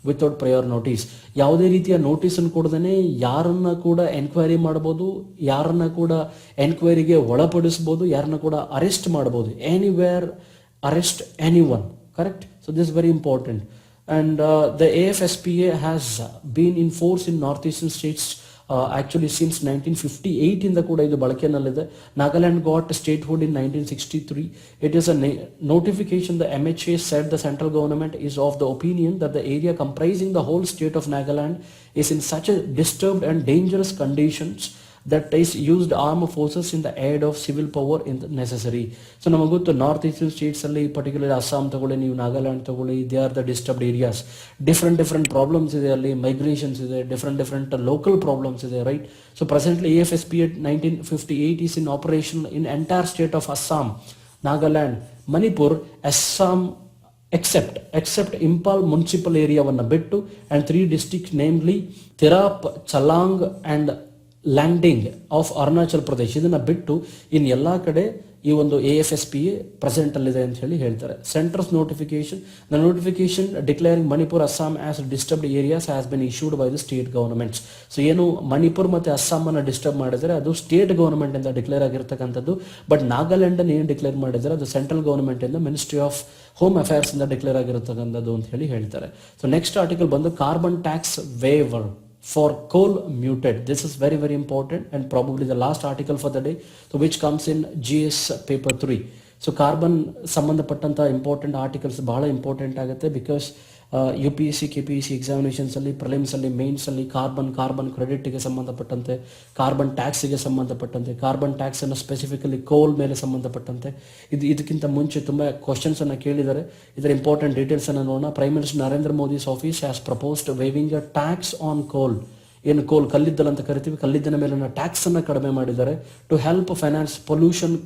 without prior notice. ಯಾವುದೇ ರೀತಿಯ ನೋಟಿಸ್ ಅನ್ನು ಕೊಡದೇನೆ ಯಾರನ್ನ ಕೂಡ ಎನ್ಕ್ವೈರಿ ಮಾಡಬಹುದು, ಯಾರನ್ನ ಕೂಡ ಎನ್ಕ್ವೈರಿಗೆ ಒಳಪಡಿಸಬಹುದು, ಯಾರನ್ನ ಕೂಡ ಅರೆಸ್ಟ್ ಮಾಡಬಹುದು. Anywhere arrest any one, correct? So this very important. And the AFSPA has been in force in north eastern States actually since 1958 ಇಂದ ಕೂಡ ಇದು ಬಳಕೆಯಲ್ಲಿದೆ. Nagaland got statehood in 1963. It is a notification. The MHA said the central government is of the opinion that the area comprising the whole state of Nagaland is in such a disturbed and dangerous conditions that is used armed forces in the aid of civil power in the necessary. So ನಮಗೆ ಗೊತ್ತು north eastern states ಅಲ್ಲಿ particular Assam ತಗೊಳ್ಳಿ, ನೀವು ನಾಗಾಲ್ಯಾಂಡ್ ತಗೊಳ್ಳಿ, they are the disturbed areas. Different problems ಇದೆ ಅಲ್ಲಿ, migrations ಇದೆ, different local problems ಇದೆ, right. So presently AFSP at 1958 is in operation in entire state of Assam, Nagaland, Manipur, Assam, except Impal municipal area ಬಿಟ್ಟು and 3 districts namely Tirap, Chalang and Langding of Arunachal Pradesh ಇದನ್ನ ಬಿಟ್ಟು ಇನ್ ಎಲ್ಲಾ ಕಡೆ ಈ ಒಂದು AFSPA present ಅಲ್ಲಿದೆ ಅಂತ ಹೇಳಿ ಹೇಳ್ತಾರೆ. Centres notification, the notification declaring Manipur Assam as disturbed areas has been issued by the state governments. So ಏನು ಮಣಿಪುರ್ ಮತ್ತೆ ಅಸ್ಸಾಂ ಅನ್ನ ಡಿಸ್ಟರ್ಬ್ ಮಾಡಿದರೆ ಅದು ಸ್ಟೇಟ್ ಗವರ್ಮೆಂಟ್ ಇಂದ ಡಿಕ್ಲೇರ್ ಆಗಿರ್ತಕ್ಕಂಥದ್ದು. ಬಟ್ ನಾಗಾಲ್ಯಾಂಡ್ ಅನ್ನು ಏನು ಡಿಕ್ಲೇರ್ ಮಾಡಿದರೆ ಅದು ಸೆಂಟ್ರಲ್ ಗವರ್ಮೆಂಟ್ ಇಂದ ಮಿನಿಸ್ಟ್ರಿ ಆಫ್ ಹೋಮ್ ಅಫೇರ್ಸ್ ಇಂದ ಡಿಕ್ಲೇರ್ ಆಗಿರತಕ್ಕಂಥದ್ದು ಅಂತ ಹೇಳಿ ಹೇಳ್ತಾರೆ. ಸೊ ನೆಕ್ಸ್ಟ್ ಆರ್ಟಿಕಲ್ ಬಂದು carbon tax waiver for coal muted. This is very important and probably the last article for the day, so which comes in GS paper 3. So carbon ಸಂಬಂಧಪಟ್ಟಂತ important articles ಬಹಳ important ಆಗುತ್ತೆ. Because UPSC KPSC examinations ಅಲ್ಲಿ, prelims ಅಲ್ಲಿ, mains ಅಲ್ಲಿ carbon ಕ್ರೆಡಿಟ್ಗೆ ಸಂಬಂಧಪಟ್ಟಂತೆ, carbon ಟ್ಯಾಕ್ಸ್ಗೆ ಸಂಬಂಧಪಟ್ಟಂತೆ, carbon tax ಅನ್ನು specifically ಕೋಲ್ ಮೇಲೆ ಸಂಬಂಧಪಟ್ಟಂತೆ ಇದಕ್ಕಿಂತ ಮುಂಚೆ ತುಂಬಾ ಕ್ವಶನ್ಸ್ ಅನ್ನ ಕೇಳಿದ್ದಾರೆ. ಇದರ ಇಂಪಾರ್ಟೆಂಟ್ ಡೀಟೇಲ್ಸ್ ಅನ್ನು ನೋಡೋಣ. Prime minister Narendra Modi's office has proposed waiving a tax on ಕೋಲ್. ಏನು ಕೋಲ್, ಕಲ್ಲಿದ್ದಲು ಅಂತ ಕರಿತೀವಿ, ಕಲ್ಲಿದ್ದಲ ಮೇಲಿನ ಟ್ಯಾಕ್ಸ್ ಅನ್ನ ಕಡಿಮೆ ಮಾಡಿದ್ದಾರೆ to help finance pollution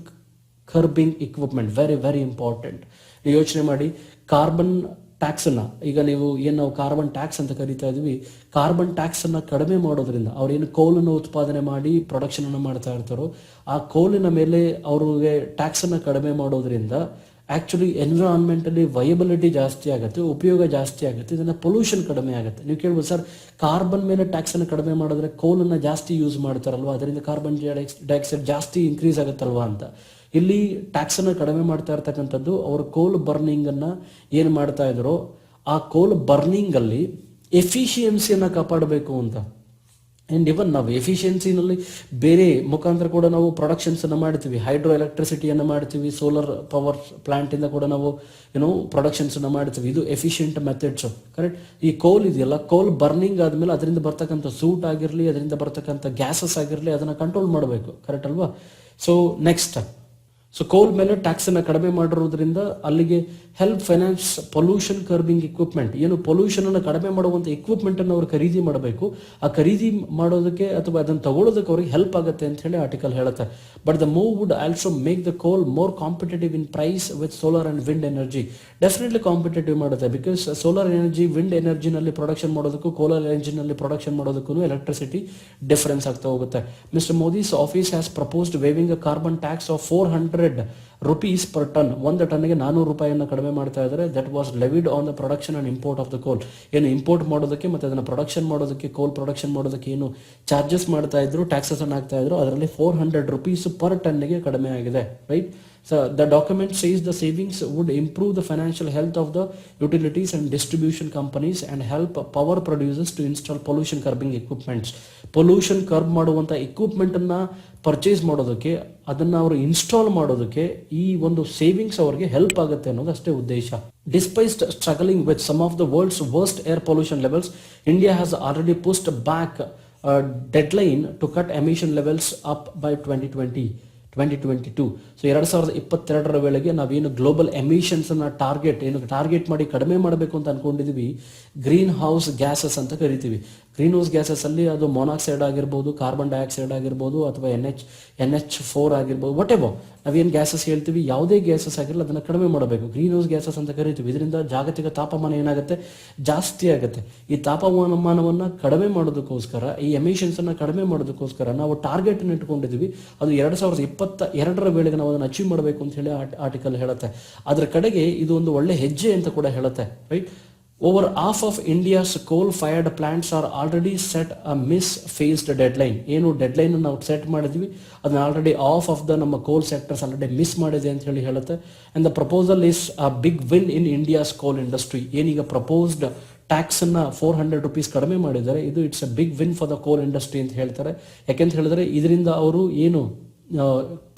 curbing equipment. Very important. ನೀವು ಯೋಚನೆ ಮಾಡಿ, ಕಾರ್ಬನ್ ಟ್ಯಾಕ್ಸ್ ಅನ್ನ, ಈಗ ನೀವು ಏನು ನಾವು ಕಾರ್ಬನ್ ಟ್ಯಾಕ್ಸ್ ಅಂತ ಕರಿತಾ ಇದೀವಿ, ಕಾರ್ಬನ್ ಟ್ಯಾಕ್ಸ್ ಅನ್ನ ಕಡಿಮೆ ಮಾಡೋದ್ರಿಂದ, ಅವ್ರೇನು ಕೋಲನ್ನು ಉತ್ಪಾದನೆ ಮಾಡಿ ಪ್ರೊಡಕ್ಷನ್ ಅನ್ನು ಮಾಡ್ತಾ ಇರ್ತಾರೋ ಆ ಕೋಲಿನ ಮೇಲೆ ಅವ್ರಿಗೆ ಟ್ಯಾಕ್ಸ್ ಅನ್ನ ಕಡಿಮೆ ಮಾಡೋದ್ರಿಂದ ಆಕ್ಚುಲಿ ಎನ್ವಿರಾನ್ಮೆಂಟಲ್ಲಿ ವಯಬಿಲಿಟಿ ಜಾಸ್ತಿ ಆಗುತ್ತೆ, ಉಪಯೋಗ ಜಾಸ್ತಿ ಆಗುತ್ತೆ, ಇದನ್ನ ಪೊಲ್ಯೂಷನ್ ಕಡಿಮೆ ಆಗುತ್ತೆ. ನೀವು ಕೇಳ್ಬೋದು, ಸರ್ ಕಾರ್ಬನ್ ಮೇಲೆ ಟ್ಯಾಕ್ಸ್ ಅನ್ನು ಕಡಿಮೆ ಮಾಡಿದ್ರೆ ಕೋಲನ್ನು ಜಾಸ್ತಿ ಯೂಸ್ ಮಾಡ್ತಾರಲ್ವಾ, ಅದರಿಂದ ಕಾರ್ಬನ್ ಡೈಆಕ್ಸೈಡ್ ಜಾಸ್ತಿ ಇನ್ಕ್ರೀಸ್ ಆಗುತ್ತಲ್ವಾ ಅಂತ. ಇಲ್ಲಿ ಟ್ಯಾಕ್ಸ್ ಅನ್ನು ಕಡಿಮೆ ಮಾಡ್ತಾ ಇರ್ತಕ್ಕಂಥದ್ದು, ಅವರು ಕೋಲ್ ಬರ್ನಿಂಗ್ ಅನ್ನ ಏನು ಮಾಡ್ತಾ ಇದ್ರು, ಆ ಕೋಲ್ ಬರ್ನಿಂಗ್ ಅಲ್ಲಿ ಎಫಿಷಿಯನ್ಸಿಯನ್ನ ಕಾಪಾಡಬೇಕು ಅಂತ. ಅಂಡ್ ಇವನ್ ನಾವು ಎಫಿಷಿಯನ್ಸಿನಲ್ಲಿ ಬೇರೆ ಮುಖಾಂತರ ಕೂಡ ನಾವು ಪ್ರೊಡಕ್ಷನ್ಸ್ ಅನ್ನು ಮಾಡ್ತೀವಿ, ಹೈಡ್ರೋ ಎಲೆಕ್ಟ್ರಿಸಿಟಿಯನ್ನು ಮಾಡ್ತೀವಿ, ಸೋಲಾರ್ ಪವರ್ ಪ್ಲಾಂಟ್ ಇಂದ ಕೂಡ ನಾವು ಪ್ರೊಡಕ್ಷನ್ಸ್ ಅನ್ನು ಮಾಡ್ತೀವಿ. ಇದು ಎಫಿಷಿಯಂಟ್ ಮೆಥಡ್ಸ್, ಕರೆಕ್ಟ್. ಈ ಕೋಲ್ ಇದೆಯಲ್ಲ, ಕೋಲ್ ಬರ್ನಿಂಗ್ ಆದ್ಮೇಲೆ ಅದರಿಂದ ಬರ್ತಕ್ಕಂಥ ಸೂಟ್ ಆಗಿರಲಿ, ಅದರಿಂದ ಬರ್ತಕ್ಕಂಥ ಗ್ಯಾಸಸ್ ಆಗಿರಲಿ, ಅದನ್ನ ಕಂಟ್ರೋಲ್ ಮಾಡಬೇಕು, ಕರೆಕ್ಟ್ ಅಲ್ವಾ. ಸೊ ನೆಕ್ಸ್ಟ್, ಸೊ ಕೋಲ್ ಮೇಲೆ ಟ್ಯಾಕ್ಸ್ ಅನ್ನ ಕಡಿಮೆ ಮಾಡಿರೋದ್ರಿಂದ ಅಲ್ಲಿಗೆ help finance pollution curbing equipment, ಏನು ಪೊಲ್ಯೂಷನ್ ಅನ್ನು ಕಡಿಮೆ ಮಾಡುವಂತ ಇಕ್ವಿಪ್ಮೆಂಟ್ ಅನ್ನು ಅವರು ಖರೀದಿ ಮಾಡಬೇಕು. ಆ ಖರೀದಿ ಮಾಡೋದಕ್ಕೆ ಅಥವಾ ಅದನ್ನು ತಗೊಳ್ಳೋದಕ್ಕೆ ಅವ್ರಿಗೆ ಹೆಲ್ಪ್ ಆಗುತ್ತೆ ಅಂತ ಹೇಳಿ ಆರ್ಟಿಕಲ್ ಹೇಳುತ್ತೆ. But the move would also make the coal more competitive in price with solar and wind energy. Definitely competitive ಮಾಡುತ್ತೆ. ಬಿಕಾಸ್ ಸೋಲಾರ್ ಎನರ್ಜಿ, ವಿಂಡ್ ಎನರ್ಜಿನಲ್ಲಿ ಪ್ರೊಡಕ್ಷನ್ ಮಾಡೋದಕ್ಕೂ, ಕೋಲಾರ್ ಎಂಜಿನಲ್ಲಿ ಪ್ರೊಡಕ್ಷನ್ ಮಾಡೋದಕ್ಕೂ ಎಲೆಕ್ಟ್ರಿಸಿಟಿ ಡಿಫರೆನ್ಸ್ ಆಗ್ತಾ ಹೋಗುತ್ತೆ. Mister Modi's office has proposed waiving a carbon tax of 400 rupees per ton. ಒಂದು ಟನ್ಗೆ 400 ರೂಪಾಯಿಯನ್ನು ಕಡಿಮೆ ಮಾಡ್ತಾ ಇದ್ದಾರೆ. That was levied on the production and import of the ಕೋಲ್. ಏನು ಇಂಪೋರ್ಟ್ ಮಾಡೋದಕ್ಕೆ ಮತ್ತೆ ಅದನ್ನ ಪ್ರೊಡಕ್ಷನ್ ಮಾಡೋದಕ್ಕೆ, ಕೋಲ್ ಪ್ರೊಡಕ್ಷನ್ ಮಾಡೋದಕ್ಕೆ ಏನು ಚಾರ್ಜಸ್ ಮಾಡ್ತಾ ಇದ್ರು, ಟ್ಯಾಕ್ಸಸ್ ಅನ್ನು ಹಾಕ್ತಾ ಇದ್ರು, ಅದರಲ್ಲಿ 400 rupees per ಟನ್ಗೆ ಕಡಿಮೆ ಆಗಿದೆ, right. So the document says the savings would improve the financial health of the utilities and distribution companies and help power producers to install pollution curbing equipments. Pollution curb ಮಾಡುವಂತ equipment ಅನ್ನ purchase ಮಾಡೋದಕ್ಕೆ, ಅದನ್ನ ಅವರು install ಮಾಡೋದಕ್ಕೆ ಈ ಒಂದು savings ಅವರಿಗೆ help ಆಗುತ್ತೆ ಅನ್ನೋದು ಅಷ್ಟೇ ಉದ್ದೇಶ. Despite struggling with some of the world's worst air pollution levels, India has already pushed back a deadline to cut emission levels up by 2022. So 2022ರ ವೇಳೆಗೆ ನಾವೇನು ಗ್ಲೋಬಲ್ ಎಮಿಷನ್ಸ್ ಅನ್ನ ಟಾರ್ಗೆಟ್ ಮಾಡಿ ಕಡಿಮೆ ಮಾಡಬೇಕು ಅಂತ ಅನ್ಕೊಂಡಿದೀವಿ. ಗ್ರೀನ್ ಹೌಸ್ ಗ್ಯಾಸಸ್ ಅಂತ ಕರಿತೀವಿ. Green house gases ಅಲ್ಲಿ ಅದು ಮೊನಾಕ್ಸೈಡ್ ಆಗಿರ್ಬೋದು, ಕಾರ್ಬನ್ ಡೈಆಕ್ಸೈಡ್ ಆಗಿರ್ಬೋದು, ಅಥವಾ NH4 ಆಗಿರ್ಬೋದು, ವಾಟ್ ಎವರ್ ನಾವೇನು ಗ್ಯಾಸಸ್ ಹೇಳ್ತೀವಿ, ಯಾವುದೇ ಗ್ಯಾಸಸ್ ಆಗಿರಲ್ಲ ಅದನ್ನ ಕಡಿಮೆ ಮಾಡಬೇಕು. ಗ್ರೀನ್ ಹೌಸ್ ಗ್ಯಾಸಸ್ ಅಂತ ಕರಿತೀವಿ. ಇದರಿಂದ ಜಾಗತಿಕ ತಾಪಮಾನ ಏನಾಗುತ್ತೆ, ಜಾಸ್ತಿ ಆಗುತ್ತೆ. ಈ ತಾಪಮಾನವನ್ನ ಕಡಿಮೆ ಮಾಡೋದಕ್ಕೋಸ್ಕರ, ಈ ಎಮಿಷನ್ಸ್ ಅನ್ನ ಕಡಿಮೆ ಮಾಡೋದಕ್ಕೋಸ್ಕರ ನಾವು ಟಾರ್ಗೆಟ್ ಅನ್ನು ಇಟ್ಕೊಂಡಿದೀವಿ. ಅದು 2022ರ ವೇಳೆಗೆ ನಾವು ಅದನ್ನು ಅಚೀವ್ ಮಾಡಬೇಕು ಅಂತ ಹೇಳಿ ಆರ್ಟಿಕಲ್ ಹೇಳುತ್ತೆ. ಅದರ ಕಡೆಗೆ ಇದು ಒಂದು ಒಳ್ಳೆ ಹೆಜ್ಜೆ ಅಂತ ಕೂಡ ಹೇಳುತ್ತೆ, right. Over half of India's coal-fired plants are already set a miss-phased deadline. ಏನು ಡೆಡ್ಲೈನ್ ನಾವು ಸೆಟ್ ಮಾಡಿದ್ವಿ, ಅದನ್ನ ಆಲ್ರೆಡಿ ಆಫ್ ಆಫ್ ದ ನಮ್ಮ ಕೋಲ್ ಸೆಕ್ಟರ್ಸ್ ಆಲ್ರೆಡಿ ಮಿಸ್ ಮಾಡಿದೆ ಅಂತ ಹೇಳಿ ಹೇಳುತ್ತೆ. And the proposal is a big win in India's coal industry. ಏನೀಗ ಪ್ರಪೋಸ್ಡ್ ಟ್ಯಾಕ್ಸ್ ಅನ್ನ 400 rupees ಕಡಿಮೆ ಮಾಡಿದ್ದಾರೆ, ಇದು it's a big win for the coal industry ಅಂತ ಹೇಳ್ತಾರೆ. ಯಾಕೆಂತ ಹೇಳಿದ್ರೆ ಇದರಿಂದ ಅವರು ಏನು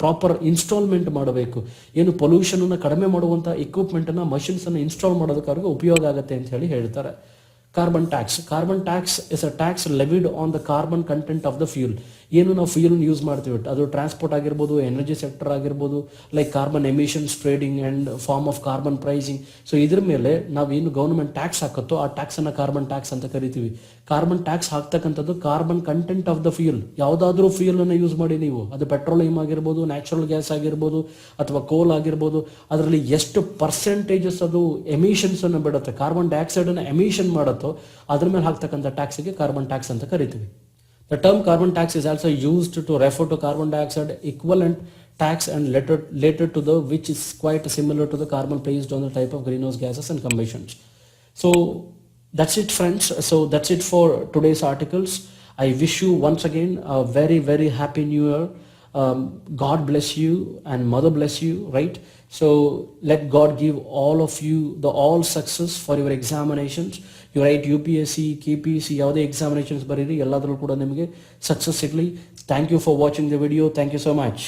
ಪ್ರಾಪರ್ ಇನ್ಸ್ಟಾಲ್ಮೆಂಟ್ ಮಾಡಬೇಕು, ಏನು ಪೊಲ್ಯೂಷನ್ ಅನ್ನು ಕಡಿಮೆ ಮಾಡುವಂತ ಇಕ್ವಿಪ್ಮೆಂಟ್ ಅನ್ನ, ಮಷಿನ್ಸ್ ಅನ್ನು ಇನ್ಸ್ಟಾಲ್ ಮಾಡೋದಕ್ಕೆ ಅವ್ರಿಗೆ ಉಪಯೋಗ ಆಗುತ್ತೆ ಅಂತ ಹೇಳಿ ಹೇಳ್ತಾರೆ. Carbon tax is a tax levied on the carbon content of the fuel. ಏನು ನಾವು ಫ್ಯೂಲ್ ಯೂಸ್ ಮಾಡ್ತೀವಿ, ಅದು ಟ್ರಾನ್ಸ್ಪೋರ್ಟ್ ಆಗಿರ್ಬೋದು, ಎನರ್ಜಿ ಸೆಕ್ಟರ್ ಆಗಿರ್ಬೋದು, like carbon emissions trading and form of carbon pricing. So ಇದ್ರ ಮೇಲೆ ನಾವೇನು ಗೌರ್ಮೆಂಟ್ ಟ್ಯಾಕ್ಸ್ ಹಾಕತ್ತೋ ಆ ಟ್ಯಾಕ್ಸನ್ನು ಕಾರ್ಬನ್ ಟ್ಯಾಕ್ಸ್ ಅಂತ ಕರಿತೀವಿ. ಕಾರ್ಬನ್ ಟ್ಯಾಕ್ಸ್ ಹಾಕ್ತಕ್ಕಂಥದ್ದು carbon content of the fuel. ಯಾವುದಾದ್ರೂ ಫ್ಯೂಲನ್ನು ಯೂಸ್ ಮಾಡಿ ನೀವು, ಅದು ಪೆಟ್ರೋಲಿಯಂ ಆಗಿರ್ಬೋದು, ನ್ಯಾಚುರಲ್ ಗ್ಯಾಸ್ ಆಗಿರ್ಬೋದು, ಅಥವಾ ಕೋಲ್ ಆಗಿರ್ಬೋದು, ಅದರಲ್ಲಿ ಎಷ್ಟು ಪರ್ಸೆಂಟೇಜಸ್ ಅದು ಎಮಿಷನ್ಸ್ ಅನ್ನು ಬಿಡುತ್ತೆ, ಕಾರ್ಬನ್ ಡೈಆಕ್ಸೈಡ್ ಅನ್ನು ಎಮಿಷನ್ ಮಾಡುತ್ತೋ ಅದ್ರ ಮೇಲೆ ಹಾಕ್ತಕ್ಕಂಥ ಟ್ಯಾಕ್ಸ್ಗೆ ಕಾರ್ಬನ್ ಟ್ಯಾಕ್ಸ್ ಅಂತ ಕರಿತೀವಿ. The term carbon tax is also used to refer to carbon dioxide equivalent tax and later to the which is quite similar to the carbon based on the type of greenhouse gases and combustions. So that's it, friends. So that's it for today's articles. I wish you once again a very, very happy new year. God bless you and mother bless you, right? So let God give all of you the all success for your examinations. You write UPSC, KPSC, ಯಾವುದೇ examinations ಬರೀರಿ, ಎಲ್ಲದರಲ್ಲೂ ಕೂಡ ನಿಮಗೆ success ಸಿಗಲಿ. Thank you for watching the video. Thank you so much.